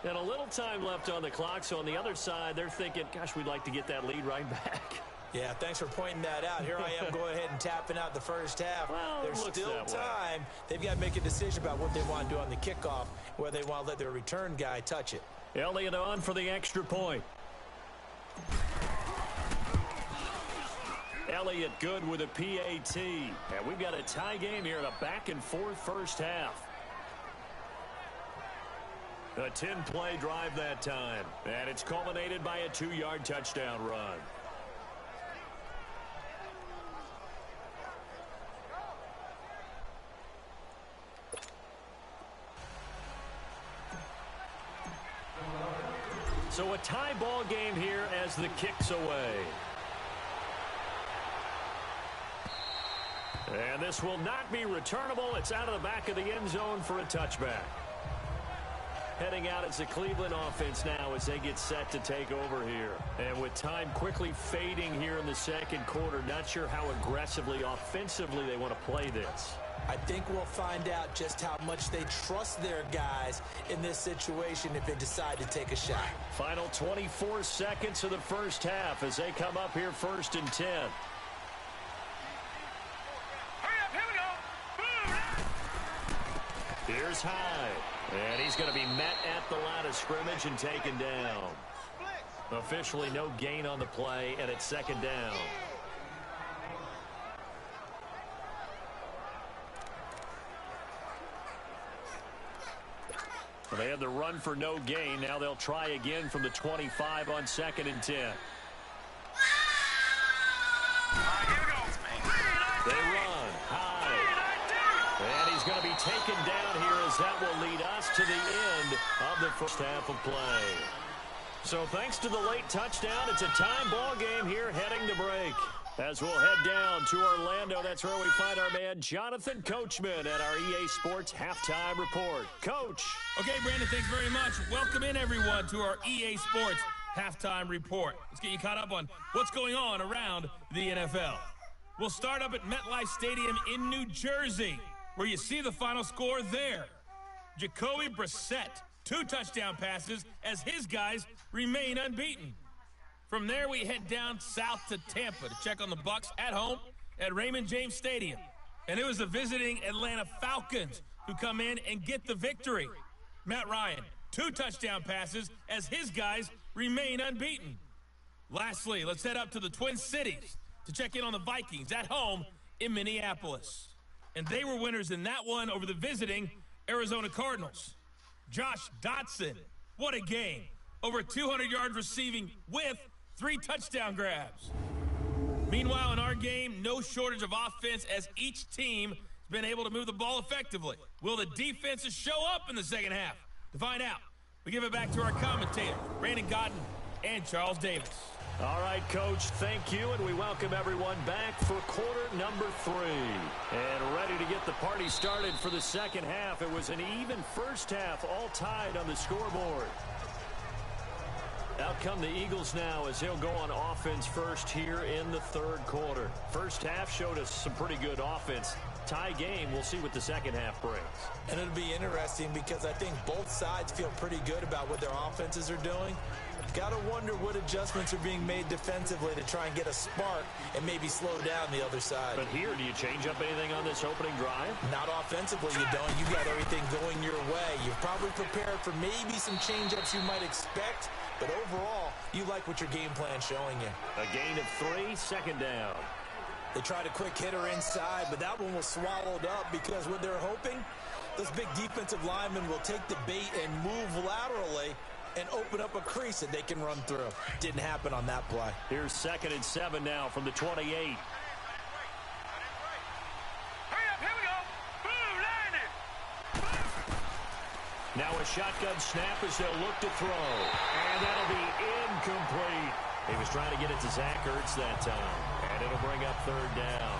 And a little time left on the clock, so on the other side, they're thinking, gosh, we'd like to get that lead right back. Yeah, thanks for pointing that out. Here I am going ahead and tapping out the first half. Well, there's still time. They've got to make a decision about what they want to do on the kickoff, whether they want to let their return guy touch it. Elliott on for the extra point. Elliott good with a PAT. And we've got a tie game here in a back-and-forth first half. A 10-play drive that time. And it's culminated by a 2-yard touchdown run. So a tie ball game here as the kick's away. And this will not be returnable. It's out of the back of the end zone for a touchback. Heading out as the Cleveland offense now as they get set to take over here. And with time quickly fading here in the second quarter, not sure how aggressively, offensively they want to play this. I think we'll find out just how much they trust their guys in this situation if they decide to take a shot. Final 24 seconds of the first half as they come up here 1st and 10. Here's Hyde, and he's going to be met at the line of scrimmage and taken down. Officially no gain on the play, and it's 2nd down. They had the run for no gain. Now they'll try again from the 25 on 2nd and 10. They run high. And he's going to be taken down here as that will lead us to the end of the first half of play. So thanks to the late touchdown, it's a time ball game here heading to break. As we'll head down to Orlando, that's where we find our man Jonathan Coachman at our EA Sports Halftime Report. Coach. Okay, Brandon, thanks very much. Welcome in, everyone, to our EA Sports Halftime Report. Let's get you caught up on what's going on around the NFL. We'll start up at MetLife Stadium in New Jersey, where you see the final score there. Jacoby Brissett, 2 touchdown passes as his guys remain unbeaten. From there, we head down south to Tampa to check on the Bucs at home at Raymond James Stadium. And it was the visiting Atlanta Falcons who come in and get the victory. Matt Ryan, 2 touchdown passes as his guys remain unbeaten. Lastly, let's head up to the Twin Cities to check in on the Vikings at home in Minneapolis. And they were winners in that one over the visiting Arizona Cardinals. Josh Dotson, what a game. Over 200 yards receiving with 3 touchdown grabs. Meanwhile, in our game, no shortage of offense as each team has been able to move the ball effectively. Will the defenses show up in the second half? To find out, we give it back to our commentators, Brandon Godden and Charles Davis. All right, Coach, thank you, and we welcome everyone back for quarter number 3. And ready to get the party started for the second half. It was an even first half, all tied on the scoreboard. Out come the Eagles now as they'll go on offense first here in the third quarter. First half showed us some pretty good offense. Tie game, we'll see what the second half brings. And it'll be interesting because I think both sides feel pretty good about what their offenses are doing. Got to wonder what adjustments are being made defensively to try and get a spark and maybe slow down the other side. But here, do you change up anything on this opening drive? Not offensively, you don't. You got everything going your way. You've probably prepared for maybe some change-ups you might expect, but overall, you like what your game plan's showing you. A gain of 3, 2nd down. They tried a quick hitter inside, but that one was swallowed up because what they're hoping, those big defensive linemen will take the bait and move laterally and open up a crease that they can run through. Didn't happen on that play. Here's 2nd and 7 now from the 28. Hurry up, here we go. Boom, line it. Now a shotgun snap as they'll look to throw. And that'll be incomplete. He was trying to get it to Zach Ertz that time. And it'll bring up 3rd down.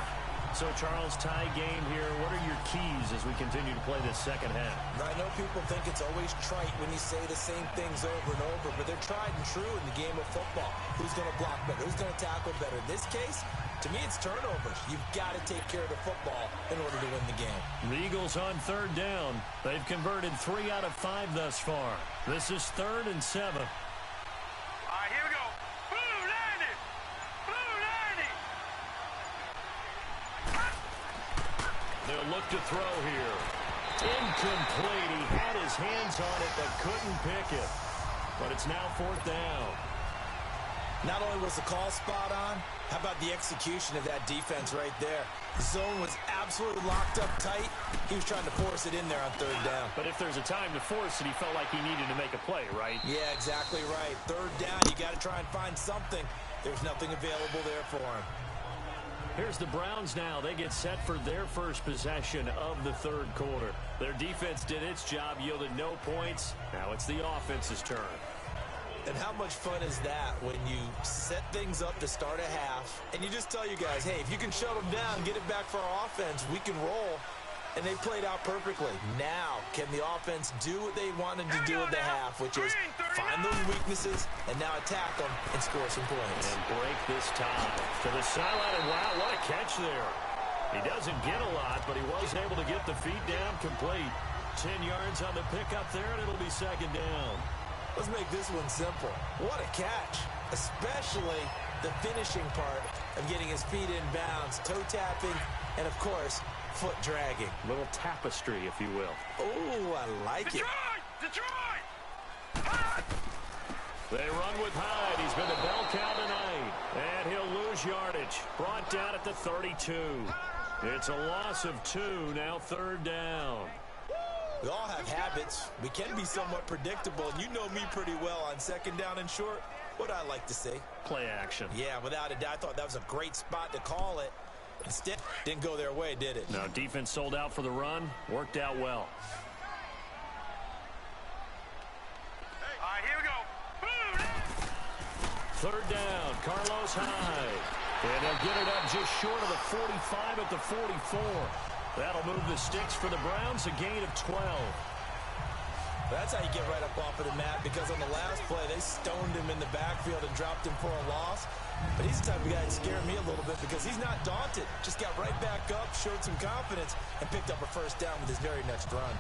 So, Charles, tie game here. What are your keys as we continue to play this second half? I know people think it's always trite when you say the same things over and over, but they're tried and true in the game of football. Who's going to block better? Who's going to tackle better? In this case, to me, it's turnovers. You've got to take care of the football in order to win the game. The Eagles on 3rd down. They've converted 3 out of 5 thus far. This is 3rd and 7. All right, here we go. Boom, line it. Boom, line look to throw here. Incomplete. He had his hands on it but couldn't pick it. But it's now 4th down. Not only was the call spot on, how about the execution of that defense right there? The zone was absolutely locked up tight. He was trying to force it in there on 3rd down. But if there's a time to force it, he felt like he needed to make a play, right? Yeah, exactly right. 3rd down, you got to try and find something. There's nothing available there for him. Here's the Browns now. They get set for their first possession of the 3rd quarter. Their defense did its job, yielded no points. Now it's the offense's turn. And how much fun is that when you set things up to start a half and you just tell you guys, hey, if you can shut them down, get it back for our offense, we can roll. And they played out perfectly. Now, can the offense do what they wanted to do at the half, which is find those weaknesses and now attack them and score some points. And break this tie. To the sideline, and wow, what a catch there. He doesn't get a lot, but he was able to get the feet down complete. 10 yards on the pickup there, and it'll be 2nd down. Let's make this one simple. What a catch, especially the finishing part of getting his feet in bounds, toe tapping, and, of course, foot dragging. Little tapestry, if you will. Oh, I like it. Detroit! They run with Hyde. He's been the bell cow tonight. And he'll lose yardage. Brought down at the 32. It's a loss of 2, now 3rd down. We all have habits. We can be somewhat predictable, and you know me pretty well on 2nd down and short. What I like to say. Play action. Yeah, without a doubt. I thought that was a great spot to call it. Instead, didn't go their way, did it? No, defense sold out for the run. Worked out well. All right, here we go. Boom! 3rd down, Carlos Hyde. And they'll get it up just short of the 45 at the 44. That'll move the sticks for the Browns, a gain of 12. That's how you get right up off of the mat, because on the last play, they stoned him in the backfield and dropped him for a loss. But he's the type of guy that scared me a little bit because he's not daunted. Just got right back up, showed some confidence, and picked up a 1st down with his very next run.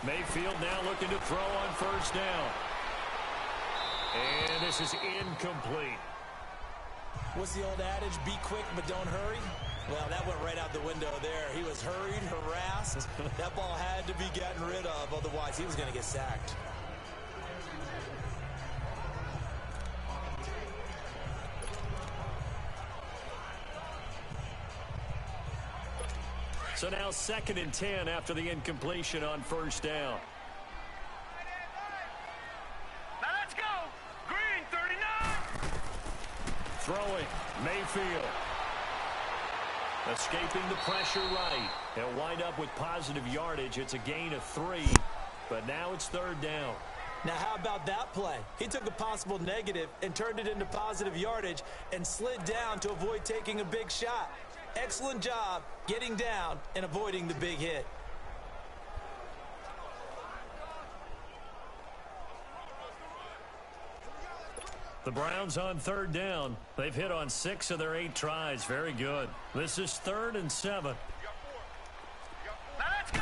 Mayfield now looking to throw on 1st down. And this is incomplete. What's the old adage? Be quick, but don't hurry. Well, that went right out the window there. He was hurried, harassed. That ball had to be gotten rid of. Otherwise, he was going to get sacked. So now 2nd and 10 after the incompletion on 1st down. Now let's go. Green 39. Throwing, Mayfield. Escaping the pressure right. He'll wind up with positive yardage. It's a gain of 3, but now it's 3rd down. Now, how about that play? He took a possible negative and turned it into positive yardage and slid down to avoid taking a big shot. Excellent job getting down and avoiding the big hit. The Browns on 3rd down. They've hit on 6 of their 8 tries. Very good. This is 3rd and 7. Now let's go.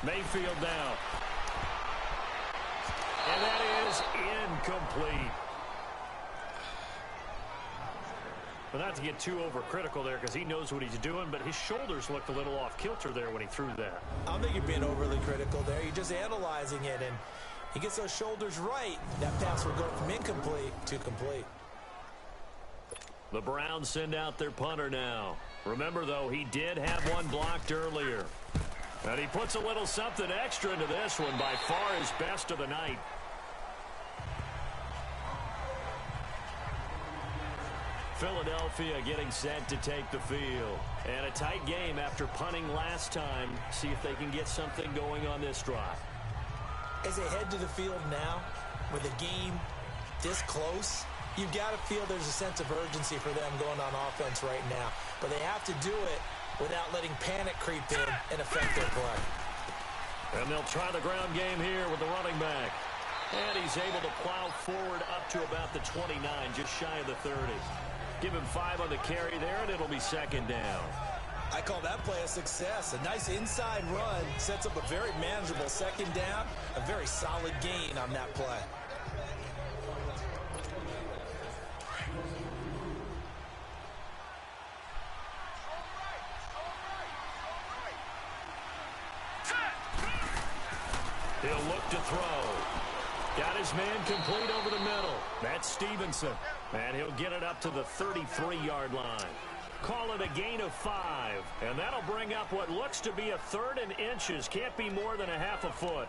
Mayfield down. And that is incomplete. But not to get too overcritical there because he knows what he's doing, but his shoulders looked a little off kilter there when he threw that. I don't think you're being overly critical there. You're just analyzing it, and he gets those shoulders right. That pass will go from incomplete to complete. The Browns send out their punter now. Remember, though, he did have one blocked earlier. And he puts a little something extra into this one, by far his best of the night. Philadelphia getting set to take the field. And a tight game after punting last time. See if they can get something going on this drive. As they head to the field now, with a game this close, you've got to feel there's a sense of urgency for them going on offense right now. But they have to do it without letting panic creep in and affect their play. And they'll try the ground game here with the running back. And he's able to plow forward up to about the 29, just shy of the 30. Give him 5 on the carry there, and it'll be second down. I call that play a success. A nice inside run sets up a very manageable second down. A very solid gain on that play. He'll look to throw. Got his man complete over the middle. That's Stevenson. And he'll get it up to the 33-yard line. Call it a gain of 5. And that'll bring up what looks to be a 3rd and inches. Can't be more than a half a foot.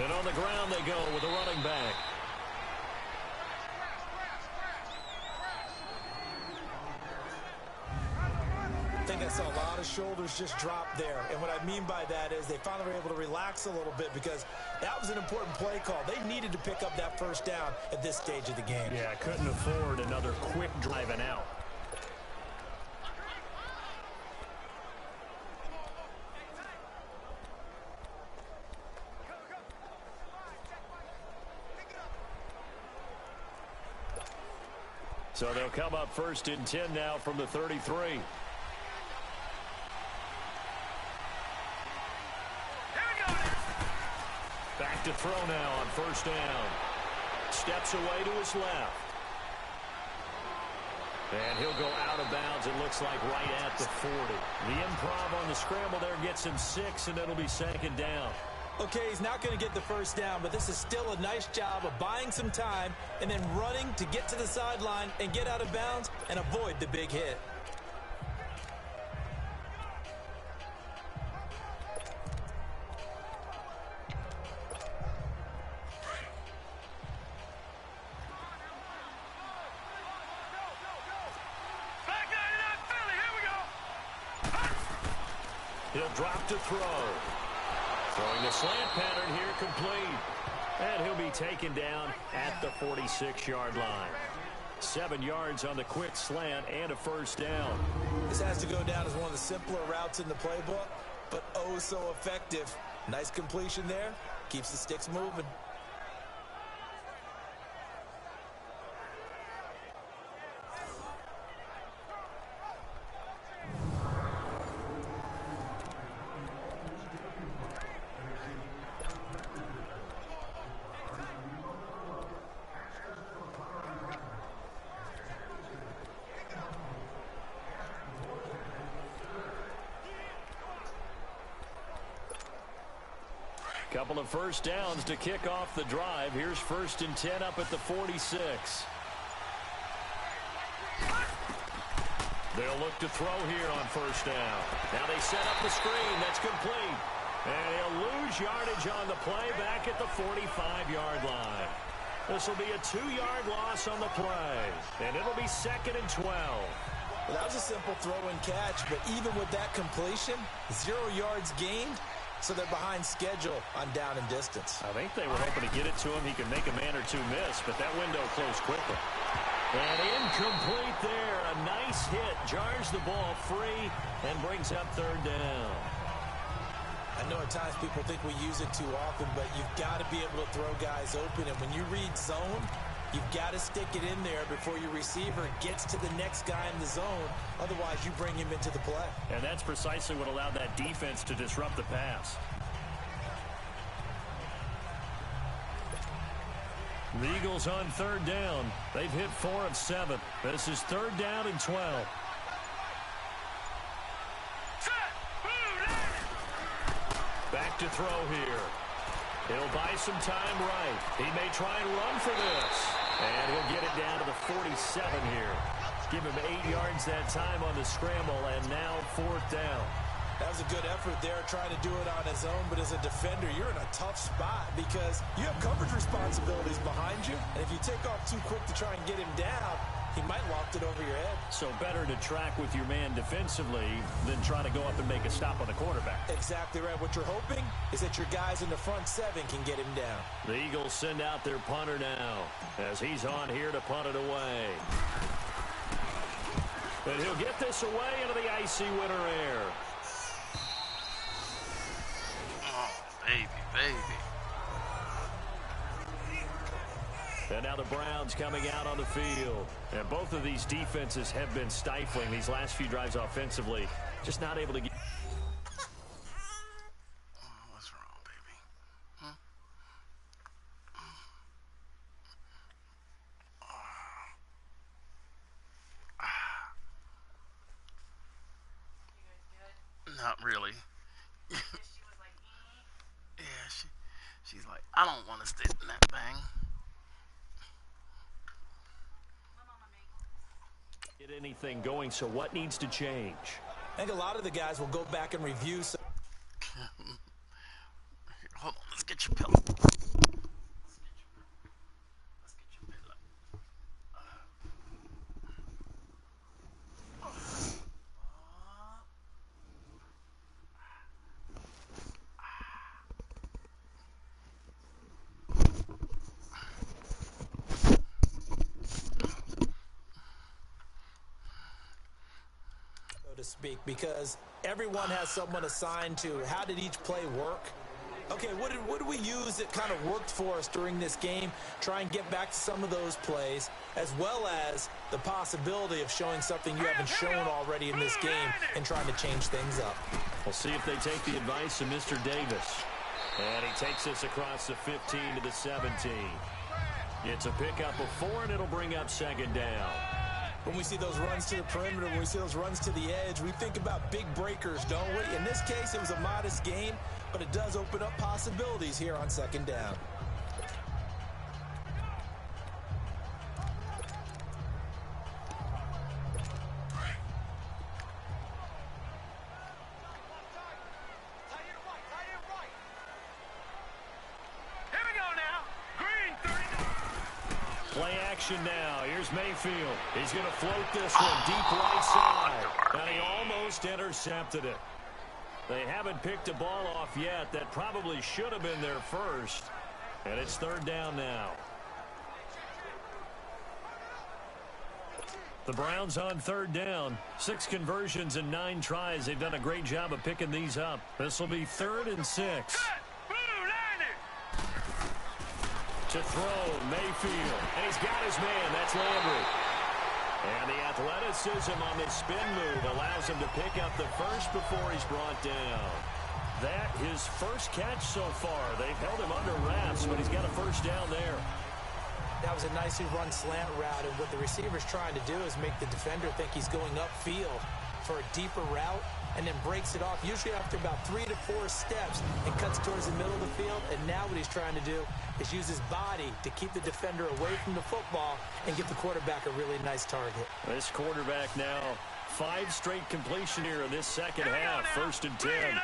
And on the ground they go with a running back. I think I saw a lot of shoulders just drop there. And what I mean by that is they finally were able to relax a little bit because that was an important play call. They needed to pick up that first down at this stage of the game. Yeah, couldn't afford another quick drive and out. So they'll come up 1st and 10 now from the 33. Back to throw now on 1st down. Steps away to his left. And he'll go out of bounds, it looks like, right at the 40. The improv on the scramble there gets him 6, and it'll be 2nd down. Okay, he's not going to get the first down, but this is still a nice job of buying some time and then running to get to the sideline and get out of bounds and avoid the big hit. He'll drop to throw. Throwing a slant pattern here, complete. And he'll be taken down at the 46-yard line. 7 yards on the quick slant and a 1st down. This has to go down as one of the simpler routes in the playbook, but oh so effective. Nice completion there. Keeps the sticks moving. Couple of 1st downs to kick off the drive. Here's 1st and 10 up at the 46. They'll look to throw here on 1st down. Now they set up the screen. That's complete. And he'll lose yardage on the play back at the 45-yard line. This will be a 2-yard loss on the play. And it'll be 2nd and 12. Well, that was a simple throw and catch, but even with that completion, 0 yards gained. So they're behind schedule on down and distance. I think they were hoping to get it to him. He could make a man or two miss, but that window closed quickly. And incomplete there. A nice hit. Jars the ball free and brings up 3rd down. I know at times people think we use it too often, but you've got to be able to throw guys open. And when you read zone, you've got to stick it in there before your receiver gets to the next guy in the zone. Otherwise, you bring him into the play. And that's precisely what allowed that defense to disrupt the pass. The Eagles on 3rd down. They've hit 4 of 7. This is 3rd down and 12. Back to throw here. He'll buy some time right. He may try and run for this. And he'll get it down to the 47 here. Give him 8 yards that time on the scramble, and now 4th down. That was a good effort there, trying to do it on his own. But as a defender, you're in a tough spot because you have coverage responsibilities behind you. And if you take off too quick to try and get him down, He might loft it over your head. So better to track with your man defensively than try to go up and make a stop on the quarterback. Exactly right. What you're hoping is that your guys in the front seven can get him down. The Eagles send out their punter now as he's on here to punt it away. And he'll get this away into the icy winter air. Oh, baby. And now the Browns coming out on the field. And both of these defenses have been stifling these last few drives offensively. Just not able to get... What's wrong, baby? Huh? Not really. Yeah, she's like, I don't want to sit in that thing. Get anything going, so what needs to change? I think a lot of the guys will go back and review. Hold on, let's get your pillow. To speak, because everyone has someone assigned to how did each play work. Okay, what did we use that kind of worked for us during this game? Try and get back to some of those plays, as well as the possibility of showing something you haven't shown already in this game and trying to change things up. We'll see if they take the advice of Mr. Davis. And he takes us across the 15 to the 17. It's a pickup of 4, and it'll bring up second down. When we see those runs to the perimeter, when we see those runs to the edge, we think about big breakers, don't we? In this case, it was a modest gain, but it does open up possibilities here on second down. Play action now. Here's Mayfield. He's going to float this one deep right side. And he almost intercepted it. They haven't picked a ball off yet. That probably should have been their first. And it's third down now. The Browns on third down. 6 conversions and 9 tries. They've done a great job of picking these up. This will be 3rd and 6. To throw, Mayfield. And he's got his man. That's Landry. And the athleticism on this spin move allows him to pick up the first before he's brought down. That his first catch so far. They've held him under wraps, but he's got a first down there. That was a nicely run slant route, and what the receiver's trying to do is make the defender think he's going upfield for a deeper route, and then breaks it off, usually after about 3 to 4 steps, and cuts towards the middle of the field. And now what he's trying to do is use his body to keep the defender away from the football and give the quarterback a really nice target. This quarterback now 5 straight completion here in this second half. 1st and 10.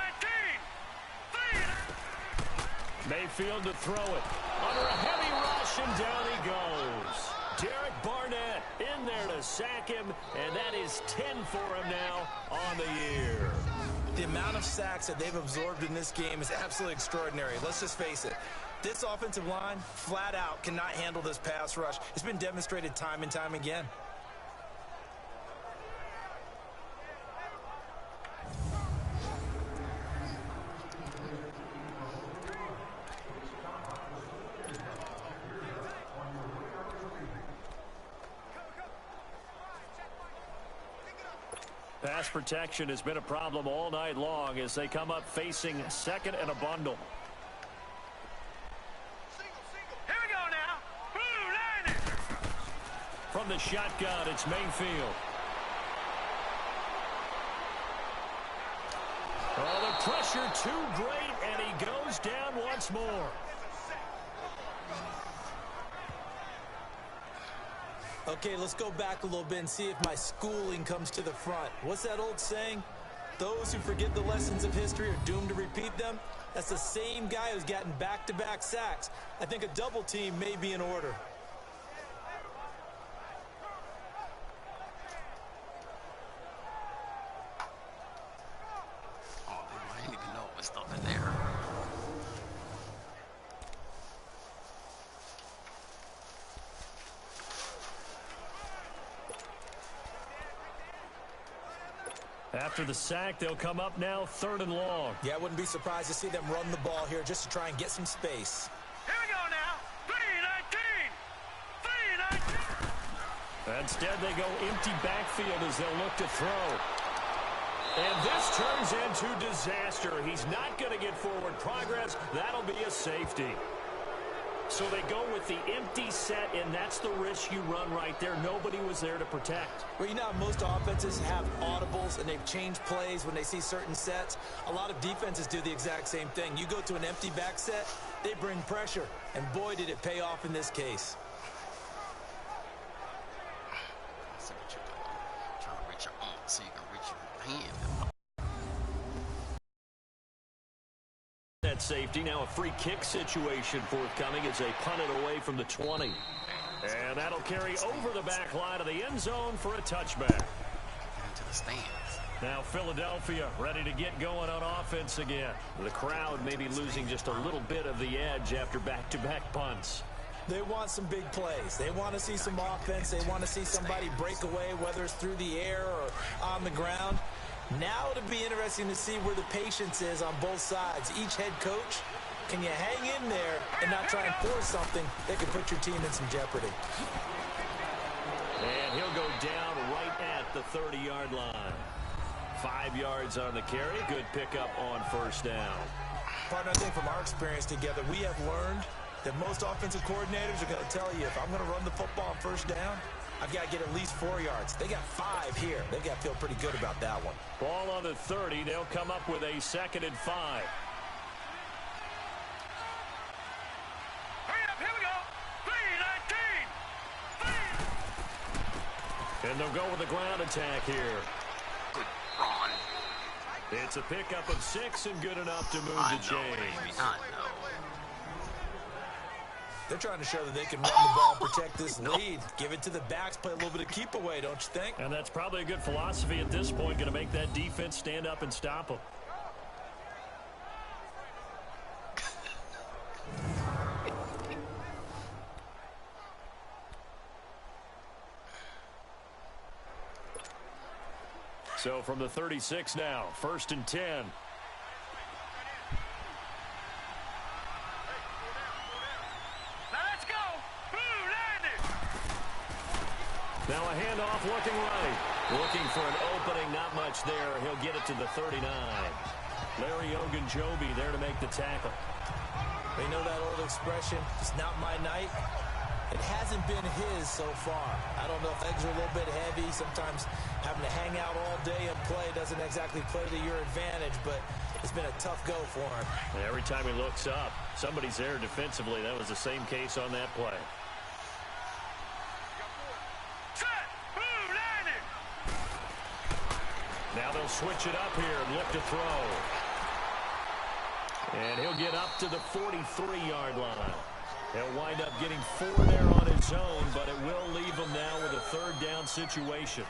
Mayfield to throw it. Under a heavy rush, and down he goes. Derek Barnett in there to sack him, and that is 10 for him now on the year. The amount of sacks that they've absorbed in this game is absolutely extraordinary. Let's just face it. This offensive line, flat out, cannot handle this pass rush. It's been demonstrated time and time again. Pass protection has been a problem all night long as they come up facing 2nd and a bundle. Here we go now. Blue Niners. From the shotgun, it's Mayfield. Oh, the pressure too great, and he goes down once more. Okay, let's go back a little bit and see if my schooling comes to the front. What's that old saying? Those who forget the lessons of history are doomed to repeat them. That's the same guy who's gotten back-to-back sacks. I think a double team may be in order. After the sack, they'll come up now 3rd and long. Yeah, I wouldn't be surprised to see them run the ball here just to try and get some space. Here we go now. 3-19. 3-19. Instead, they go empty backfield as they'll look to throw. And this turns into disaster. He's not going to get forward progress. That'll be a safety. So they go with the empty set, and that's the risk you run right there. Nobody was there to protect. Well, you know how most offenses have audibles, and they've changed plays when they see certain sets. A lot of defenses do the exact same thing. You go to an empty back set, they bring pressure, and boy, did it pay off in this case. See what you're doing. Trying to reach your arm so you can reach your hand. That safety, now a free kick situation forthcoming as they punt it away from the 20. And that'll carry over the back line of the end zone for a touchback. Get into the stands. Now Philadelphia ready to get going on offense again. The crowd may be losing just a little bit of the edge after back-to-back punts. They want some big plays. They want to see some offense. They want to see somebody break away, whether it's through the air or on the ground. Now it'll be interesting to see where the patience is on both sides. Each head coach, can you hang in there and not try and force something that could put your team in some jeopardy? And he'll go down right at the 30-yard line. 5 yards on the carry. Good pickup on 1st down. Partner, I think from our experience together, we have learned that most offensive coordinators are going to tell you, if I'm going to run the football on 1st down, I've got to get at least 4 yards. They got 5 here. They've got to feel pretty good about that one. Ball on the 30. They'll come up with a 2nd and 5. Hurry up, here we go. 3-19. And they'll go with the ground attack here. Good run. It's a pickup of 6 and good enough to move I to know, baby. James. I know. They're trying to show that they can run the ball and protect this lead. Give it to the backs, play a little bit of keep away, don't you think? And that's probably a good philosophy at this point, going to make that defense stand up and stop them. So from the 36 now, 1st and 10. Now a handoff looking right. Looking for an opening, not much there. He'll get it to the 39. Larry Ogunjobi there to make the tackle. They know that old expression, it's not my night. It hasn't been his so far. I don't know if legs are a little bit heavy. Sometimes having to hang out all day and play doesn't exactly play to your advantage, but it's been a tough go for him. And every time he looks up, somebody's there defensively. That was the same case on that play. Now they'll switch it up here and look to throw. And he'll get up to the 43-yard line. He'll wind up getting 4 there on his own, but it will leave him now with a 3rd down situation.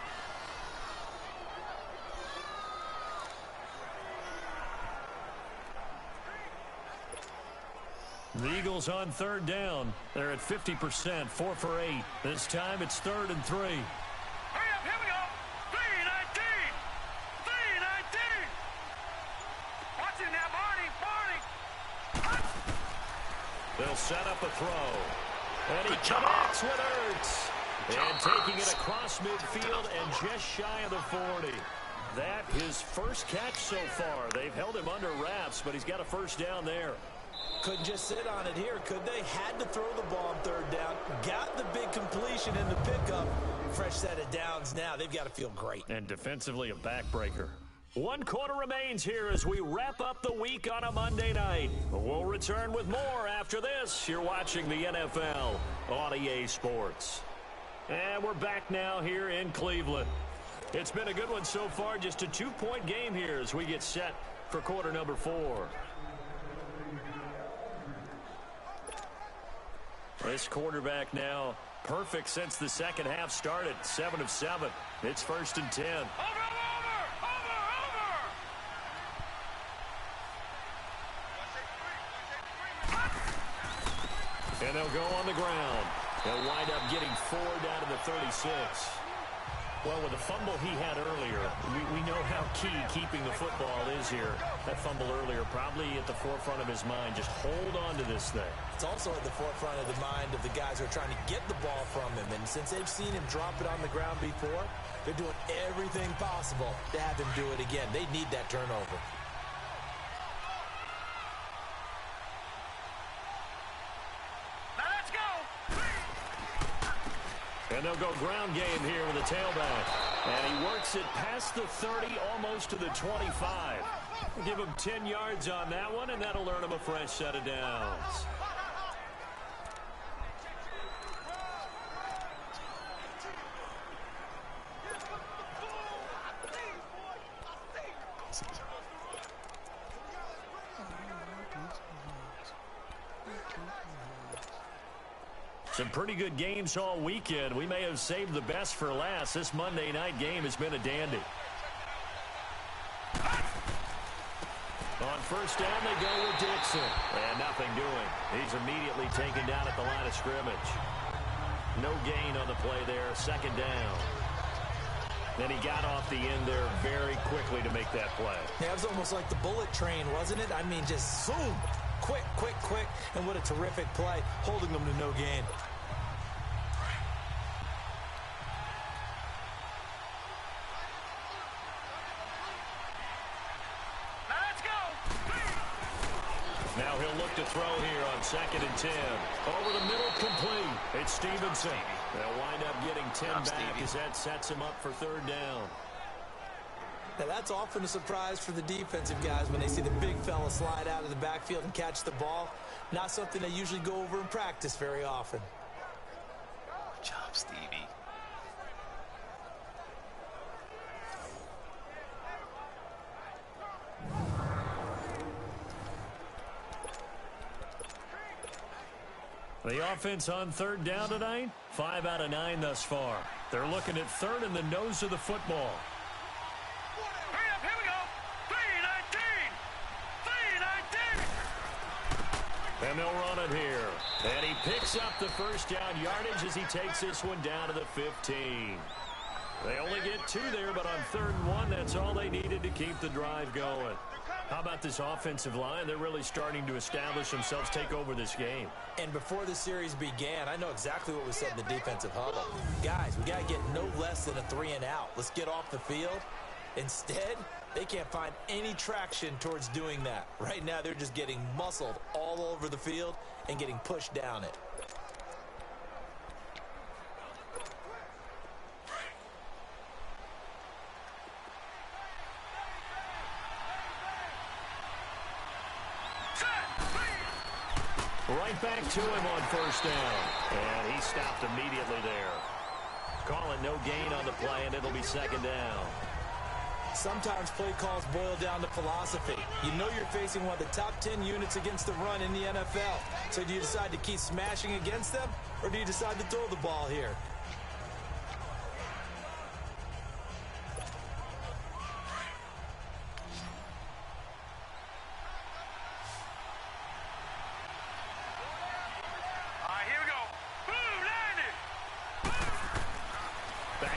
The Eagles on 3rd down. They're at 50%, 4 for 8. This time it's 3rd and 3. They'll set up a throw. And he connects with Ertz. And taking it across midfield and just shy of the 40. That his first catch so far. They've held him under wraps, but he's got a 1st down there. Couldn't just sit on it here, could they? Had to throw the ball on 3rd down. Got the big completion in the pickup. Fresh set of downs now. They've got to feel great. And defensively, a backbreaker. 1 quarter remains here as we wrap up the week on a Monday night. We'll return with more after this. You're watching the NFL on EA Sports. And we're back now here in Cleveland. It's been a good one so far. Just a 2-point game here as we get set for quarter number 4. This quarterback now perfect since the second half started. 7 of 7. It's 1st and 10. And they'll go on the ground. They'll wind up getting 4 down to the 36. Well, with the fumble he had earlier, we know how key keeping the football is here. That fumble earlier probably at the forefront of his mind. Just hold on to this thing. It's also at the forefront of the mind of the guys who are trying to get the ball from him. And since they've seen him drop it on the ground before, they're doing everything possible to have him do it again. They need that turnover. And they'll go ground game here with a tailback. And he works it past the 30, almost to the 25. Give him 10 yards on that one, and that'll earn him a fresh set of downs. Some pretty good games all weekend. We may have saved the best for last. This Monday night game has been a dandy. On first down, they go with Dixon. And nothing doing. He's immediately taken down at the line of scrimmage. No gain on the play there. Second down. Then he got off the end there very quickly to make that play. Yeah, it was almost like the bullet train, wasn't it? I mean, just zoom. Quick, quick, quick. And what a terrific play, holding them to no gain. Now he'll look to throw here on 2nd and 10. Over the middle, complete. It's Stevenson. They'll wind up getting 10 back as that sets him up for 3rd down. Now that's often a surprise for the defensive guys when they see the big fella slide out of the backfield and catch the ball. Not something they usually go over in practice very often. Good job, Stevie. The offense on 3rd down tonight, 5 out of 9 thus far. They're looking at 3rd in the nose of the football. Hurry up, here we go. 3-19. 3-19. And they'll run it here. And he picks up the first down yardage as he takes this one down to the 15. They only get 2 there, but on 3rd and 1, that's all they needed to keep the drive going. How about this offensive line? They're really starting to establish themselves, take over this game. And before the series began, I know exactly what was said in the defensive huddle. Guys, we got to get no less than a 3 and out. Let's get off the field. Instead, they can't find any traction towards doing that. Right now, they're just getting muscled all over the field and getting pushed down it. Right back to him on 1st down. And he stopped immediately there. Calling no gain on the play, and it'll be 2nd down. Sometimes play calls boil down to philosophy. You know you're facing one of the top 10 units against the run in the NFL. So do you decide to keep smashing against them, or do you decide to throw the ball here?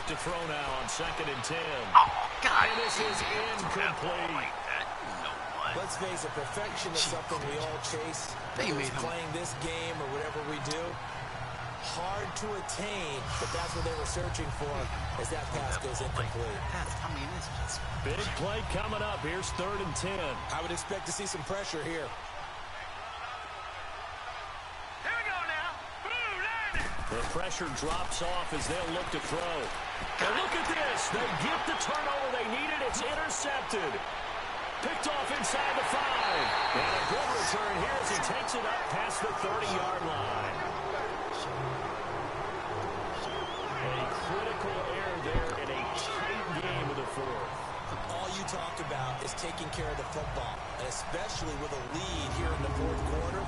To throw now on 2nd and 10. Oh, God. And this is incomplete. Like that. You know what? Let's face it, perfection is something we all chase. They Whether made it's him. playing this game or whatever we do. Hard to attain, but that's what they were searching for as that pass goes incomplete. I mean, it's just Big play coming up. Here's 3rd and 10. I would expect to see some pressure here. Here we go now. The pressure drops off as they'll look to throw. And look at this. They get the turnover they needed. It's intercepted. Picked off inside the 5. And a good return here as he takes it up past the 30-yard line. A critical error there in a tight game of the 4th. All you talk about is taking care of the football, and especially with a lead here in the 4th quarter.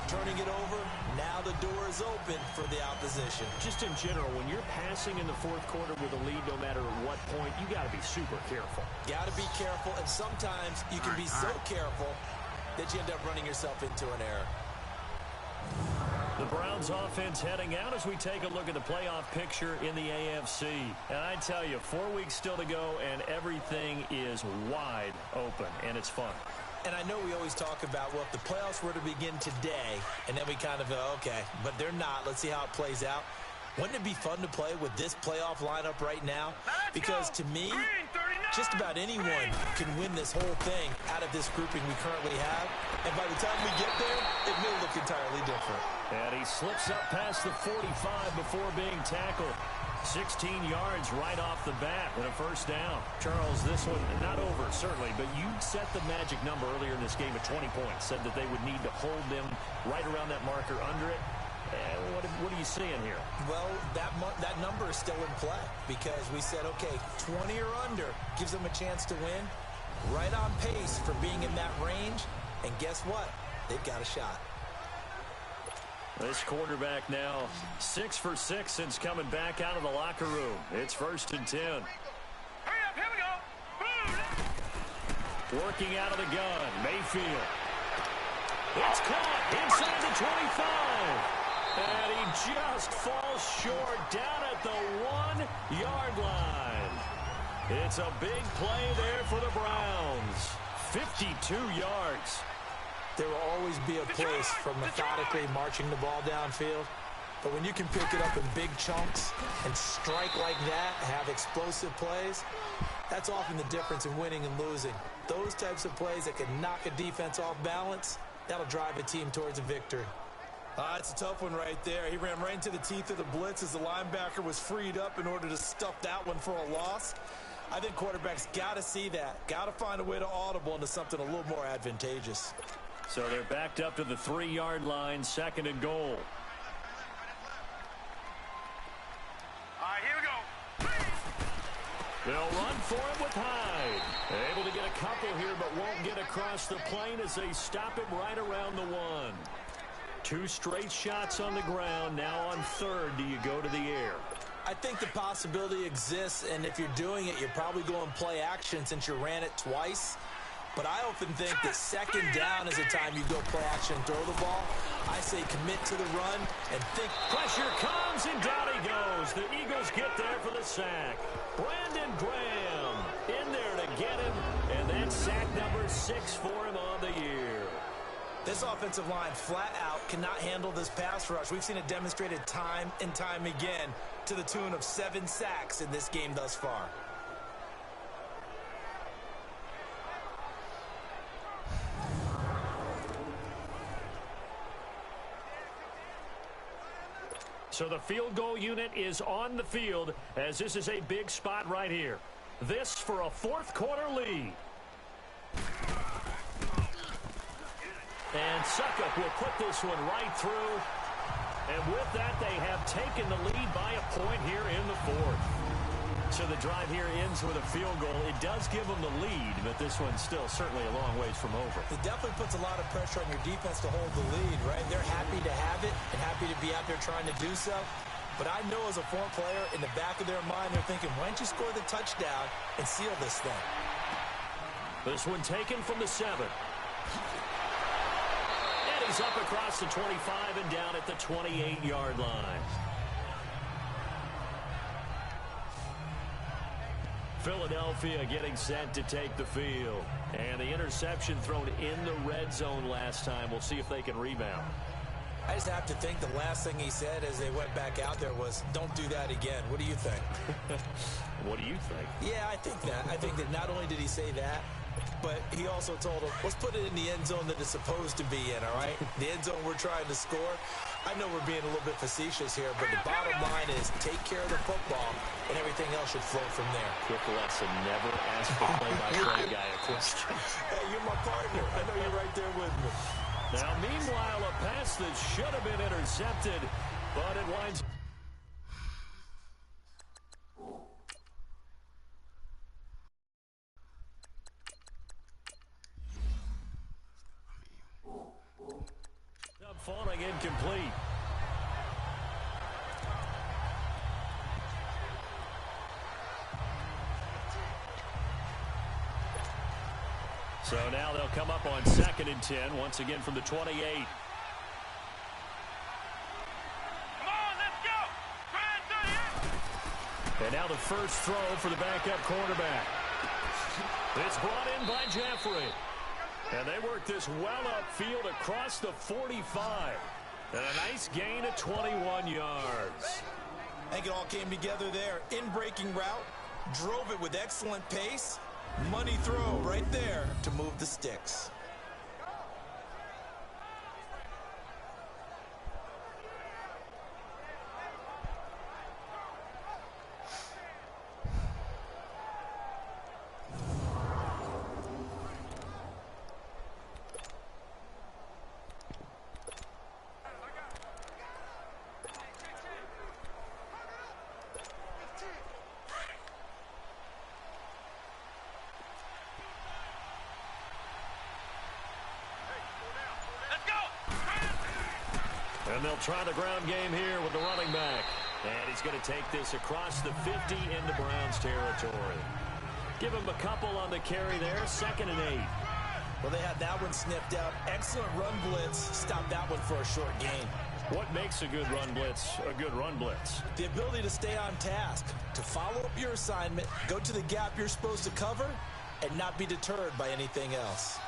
Turning it over, now the door is open for the opposition. Just in general, when you're passing in the 4th quarter with a lead, no matter at what point, you got to be super careful. Got to be careful, and sometimes you can be so careful that you end up running yourself into an error. The Browns offense heading out as we take a look at the playoff picture in the AFC. And I tell you, 4 weeks still to go, and everything is wide open, and it's fun. And I know we always talk about, well, if the playoffs were to begin today, and then we kind of go, okay, but they're not. Let's see how it plays out. Wouldn't it be fun to play with this playoff lineup right now? Because to me, just about anyone can win this whole thing out of this grouping we currently have. And by the time we get there, it may look entirely different. And he slips up past the 45 before being tackled. 16 yards right off the bat and a first down. Charles, this one not over, certainly, but you set the magic number earlier in this game at 20 points. Said that they would need to hold them right around that marker under it. What are you seeing here? Well, that number is still in play because we said, okay, 20 or under gives them a chance to win. Right on pace for being in that range. And guess what? They've got a shot. This quarterback now 6 for 6 since coming back out of the locker room. It's 1st and 10. Hurry up, here we go. Boom. Working out of the gun, Mayfield. It's caught inside the 25. And he just falls short down at the 1-yard line. It's a big play there for the Browns. 52 yards. There will always be a place for methodically marching the ball downfield. But when you can pick it up in big chunks and strike like that, have explosive plays, that's often the difference in winning and losing. Those types of plays that can knock a defense off balance, that'll drive a team towards a victory. It's a tough one right there. He ran right into the teeth of the blitz as the linebacker was freed up in order to stuff that one for a loss. I think quarterbacks got to see that. Got to find a way to audible into something a little more advantageous. So they're backed up to the 3-yard line, 2nd and goal. All right, here we go. They'll run for it with Hyde. Able to get a couple here, but won't get across the plane as they stop him right around the 1. 2 straight shots on the ground. Now on 3rd, do you go to the air? I think the possibility exists, and if you're doing it, you're probably going play action since you ran it twice. But I often think that 2nd down is the time you go play action and throw the ball. I say commit to the run and think. Pressure comes, and down he goes. The Eagles get there for the sack. Brandon Graham in there to get him, and that's sack number 6 for him on the year. This offensive line flat out cannot handle this pass rush. We've seen it demonstrated time and time again to the tune of 7 sacks in this game thus far. So the field goal unit is on the field as this is a big spot right here. This for a 4th quarter lead. And Succop will put this one right through. And with that, they have taken the lead by a point here in the 4th. So the drive here ends with a field goal. It does give them the lead, but this one's still certainly a long ways from over. It definitely puts a lot of pressure on your defense to hold the lead, right? They're happy to have it and happy to be out there trying to do so. But I know as a former player, in the back of their mind, they're thinking, why don't you score the touchdown and seal this thing? This one taken from the 7. And he's up across the 25 and down at the 28-yard line. Philadelphia getting set to take the field. And the interception thrown in the red zone last time. We'll see if they can rebound. I just have to think the last thing he said as they went back out there was, don't do that again. What do you think? What do you think? Yeah, I think that. I think that not only did he say that, but he also told them, let's put it in the end zone that it's supposed to be in, all right? The end zone we're trying to score. I know we're being a little bit facetious here, but the bottom line is take care of the football, and everything else should flow from there. Quick lesson, never ask the play-by-play guy a question. Hey, you're my partner. I know you're right there with me. Now, meanwhile, a pass that should have been intercepted, but it winds. Up falling incomplete. So now they'll come up on 2nd and 10, once again from the 28. And now the first throw for the backup quarterback. It's brought in by Jeffrey. And they work this well upfield across the 45. And a nice gain of 21 yards. I think it all came together there. In-breaking route, drove it with excellent pace. Money throw right there to move the sticks. And they'll try the ground game here with the running back. And he's going to take this across the 50 into Browns territory. Give him a couple on the carry there, 2nd and 8. Well, they had that one sniffed out. Excellent run blitz. Stop that one for a short gain. What makes a good run blitz a good run blitz? The ability to stay on task, to follow up your assignment, go to the gap you're supposed to cover, and not be deterred by anything else.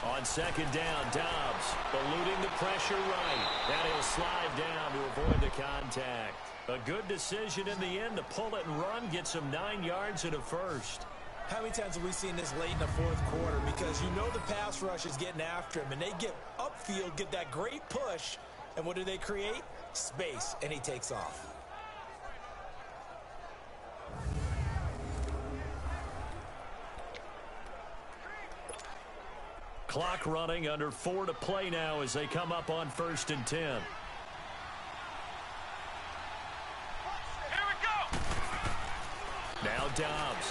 On 2nd down, Dobbs eluding the pressure right. And he'll slide down to avoid the contact. A good decision in the end to pull it and run, get some 9 yards and a first. How many times have we seen this late in the fourth quarter? Because you know the pass rush is getting after him, and they get upfield, get that great push, and what do they create? Space, and he takes off. Clock running, under 4 to play now as they come up on 1st and 10. Here we go. Now Dobbs.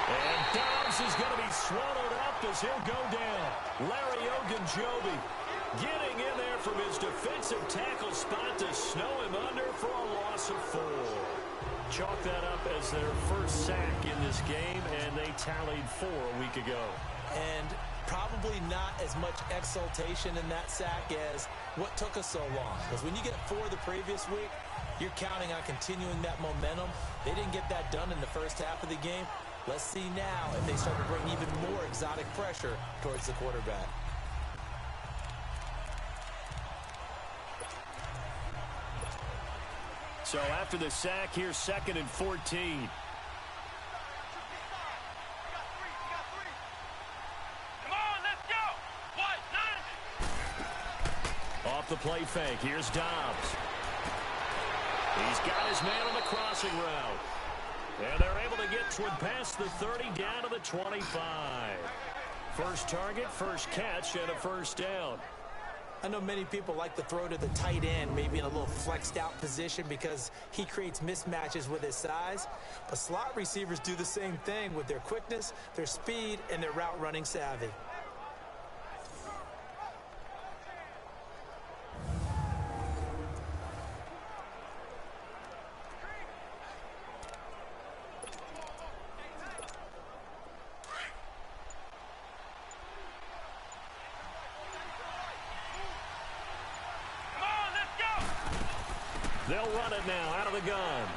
And Dobbs is going to be swallowed up as he'll go down. Larry Ogunjobi getting in there from his defensive tackle spot to snow him under for a loss of 4. Chalk that up as their first sack in this game, and they tallied 4 a week ago. And probably not as much exultation in that sack as what took us so long. Because when you get 4 the previous week, you're counting on continuing that momentum. They didn't get that done in the first half of the game. Let's see now if they start to bring even more exotic pressure towards the quarterback. So after the sack, here's 2nd and 14. Off the play fake, here's Dobbs. He's got his man on the crossing route. And they're able to get one past the 30 down to the 25. First target, first catch, and a first down. I know many people like to throw to the tight end, maybe in a little flexed out position because he creates mismatches with his size. But slot receivers do the same thing with their quickness, their speed, and their route running savvy. They'll run it now out of the gun.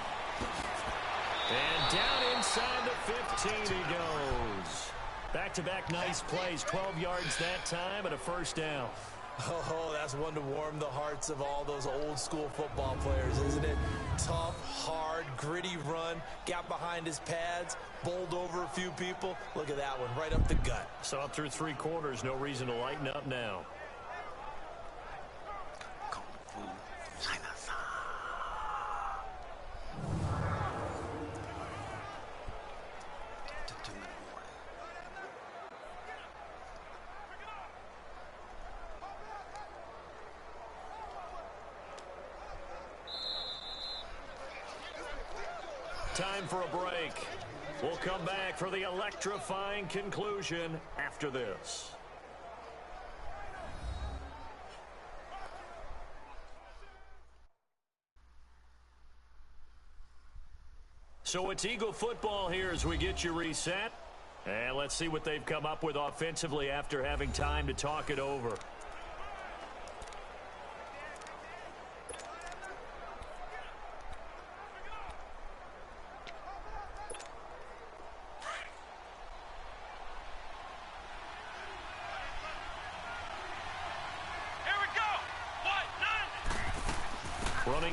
And down inside the 15 he goes. Back-to-back nice plays. 12 yards that time and a first down. Oh, that's one to warm the hearts of all those old-school football players, isn't it? Tough, hard, gritty run. Got behind his pads, bowled over a few people. Look at that one, right up the gut. Saw it through 3 quarters. No reason to lighten up now. Time for a break. We'll come back for the electrifying conclusion after this. So it's Eagle football here as we get you reset. And let's see what they've come up with offensively after having time to talk it over.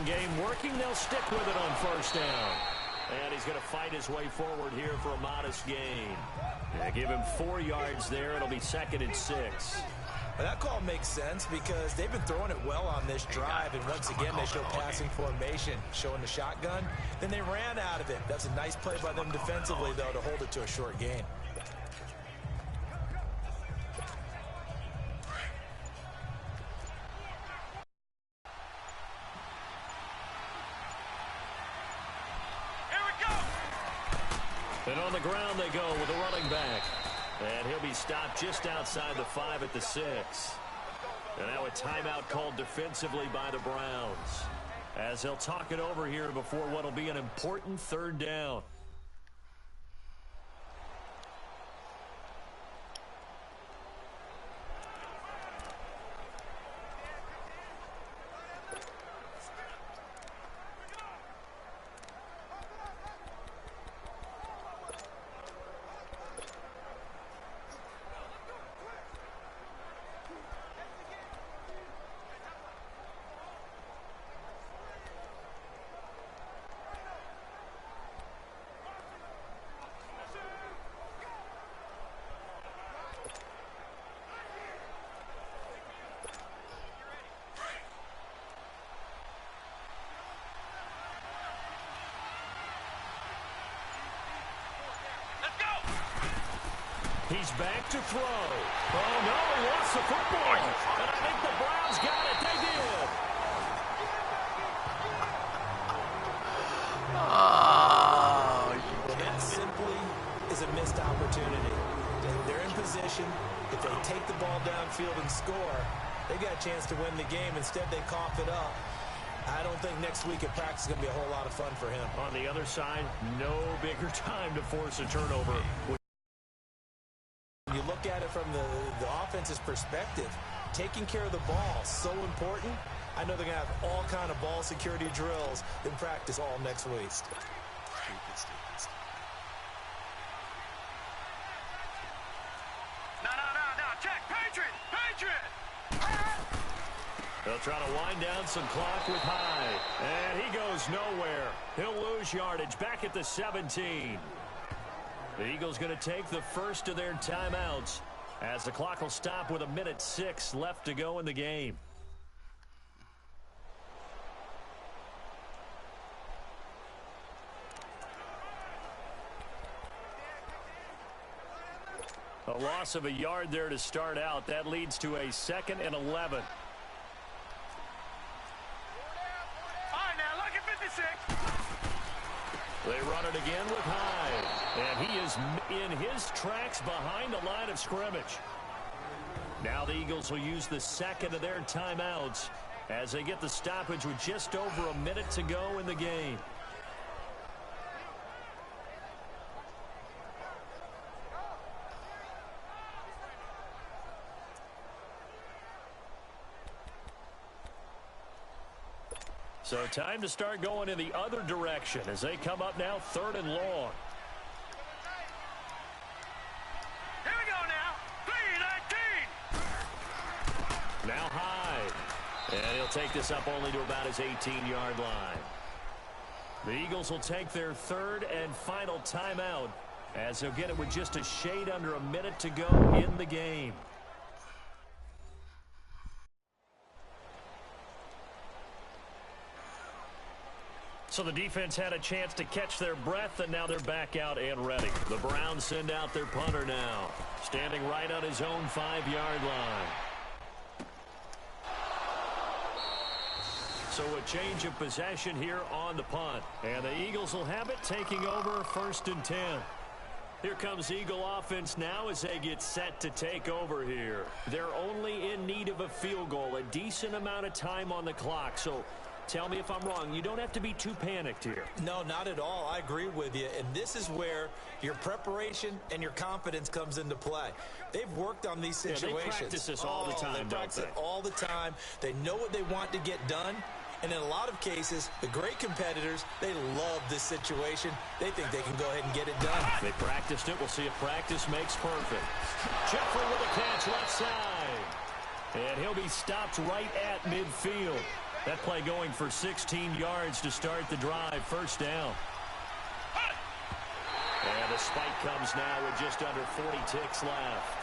Passing game working. They'll stick with it on first down. And he's going to fight his way forward here for a modest gain. Give him 4 yards there. It'll be 2nd and 6. Well, that call makes sense because they've been throwing it well on this drive, and once again they show passing formation, showing the shotgun. Then they ran out of it. That's a nice play by them defensively, though, to hold it to a short gain. And on the ground they go with the running back. And he'll be stopped just outside the 5 at the 6. And now a timeout called defensively by the Browns, as they'll talk it over here before what will be an important 3rd down. He's back to throw. Oh, no, he lost the football. And I think the Browns got it. They did. Well, that simply is a missed opportunity. They're in position. If they take the ball downfield and score, they got a chance to win the game. Instead, they cough it up. I don't think next week at practice is going to be a whole lot of fun for him. On the other side, no bigger time to force a turnover. You look at it from the offense's perspective, taking care of the ball, so important. I know they're going to have all kind of ball security drills in practice all next week. No, check, Patriot! They'll try to wind down some clock with Hyde. And he goes nowhere. He'll lose yardage back at the 17. The Eagles going to take the first of their timeouts as the clock will stop with 1:06 left to go in the game. A loss of a yard there to start out. That leads to a 2nd and 11. All right, now look at 56. They run it again with Hyde. And he is in his tracks behind the line of scrimmage. Now the Eagles will use the 2nd of their timeouts as they get the stoppage with just over a minute to go in the game. So time to start going in the other direction as they come up now 3rd and long. Here we go now. 3-19. Now Hyde. And he'll take this up only to about his 18-yard line. The Eagles will take their 3rd and final timeout as they'll get it with just a shade under a minute to go in the game. So the defense had a chance to catch their breath, and now they're back out and ready. The Browns send out their punter now, standing right on his own 5-yard line. So a change of possession here on the punt. And the Eagles will have it, taking over 1st and 10. Here comes Eagle offense now as they get set to take over here. They're only in need of a field goal, a decent amount of time on the clock. So tell me if I'm wrong. You don't have to be too panicked here. No, not at all. I agree with you. And this is where your preparation and your confidence comes into play. They've worked on these situations. Yeah, they practice this all the time, They practice it all the time. They know what they want to get done. And in a lot of cases, the great competitors, they love this situation. They think they can go ahead and get it done. They practiced it. We'll see if practice makes perfect. Jeffrey with a catch left side. And he'll be stopped right at midfield. That play going for 16 yards to start the drive. First down. And the spike comes now with just under 40 ticks left.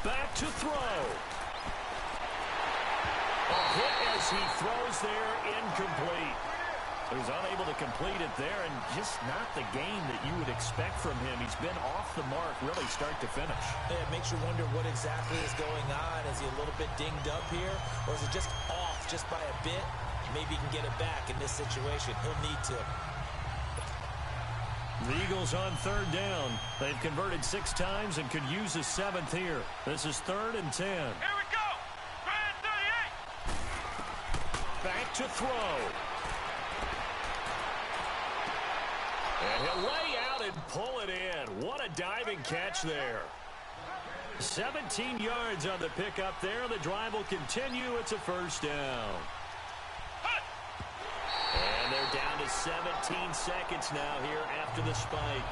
Back to throw. A hit as he throws there, incomplete. He was unable to complete it there, and just not the game that you would expect from him. He's been off the mark really start to finish. Yeah, it makes you wonder what exactly is going on. Is he a little bit dinged up here, or is it just off just by a bit? Maybe he can get it back in this situation. He'll need to. The Eagles on third down. They've converted 6 times and could use a 7th here. This is 3rd and 10. Here we go. Grand 38. Back to throw. And he'll lay out and pull it in. What a diving catch there. 17 yards on the pickup there. The drive will continue. It's a first down. And they're down to 17 seconds now here after the spike.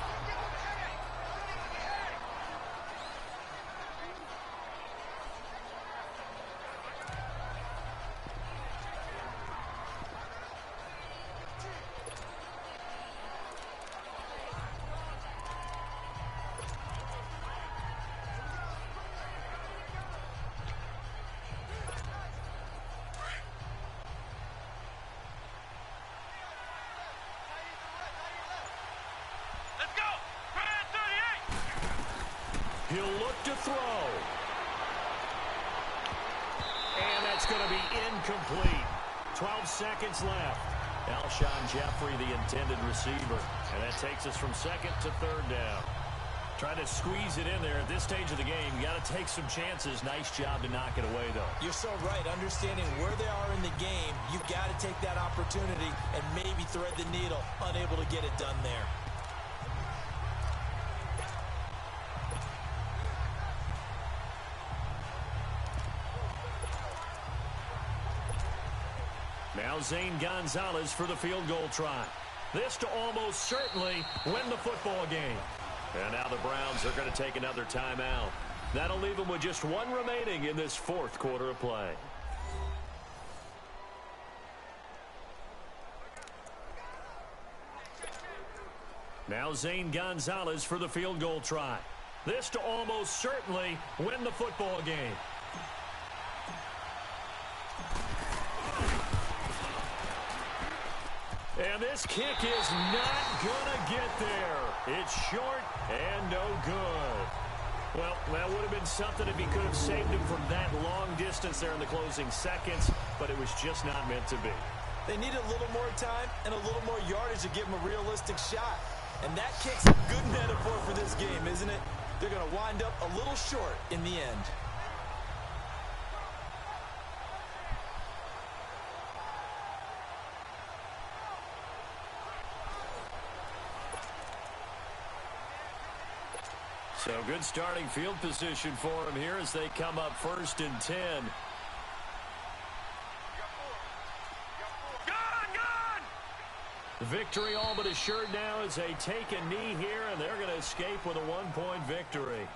He'll look to throw. And that's going to be incomplete. 12 seconds left. Alshon Jeffrey, the intended receiver. And that takes us from 2nd to 3rd down. Trying to squeeze it in there at this stage of the game. You got to take some chances. Nice job to knock it away, though. You're so right. Understanding where they are in the game, you've got to take that opportunity and maybe thread the needle. Unable to get it done there. Now Zane Gonzalez for the field goal try. This to almost certainly win the football game. And now the Browns are going to take another timeout. That'll leave them with just 1 remaining in this 4th quarter of play. Now Zane Gonzalez for the field goal try. This to almost certainly win the football game. And this kick is not going to get there. It's short and no good. Well, that would have been something if he could have saved him from that long distance there in the closing seconds, but it was just not meant to be. They need a little more time and a little more yardage to give him a realistic shot. And that kick's a good metaphor for this game, isn't it? They're going to wind up a little short in the end. So good starting field position for him here as they come up 1st and 10. Victory all but assured now as they take a knee here, and they're going to escape with a 1-point victory.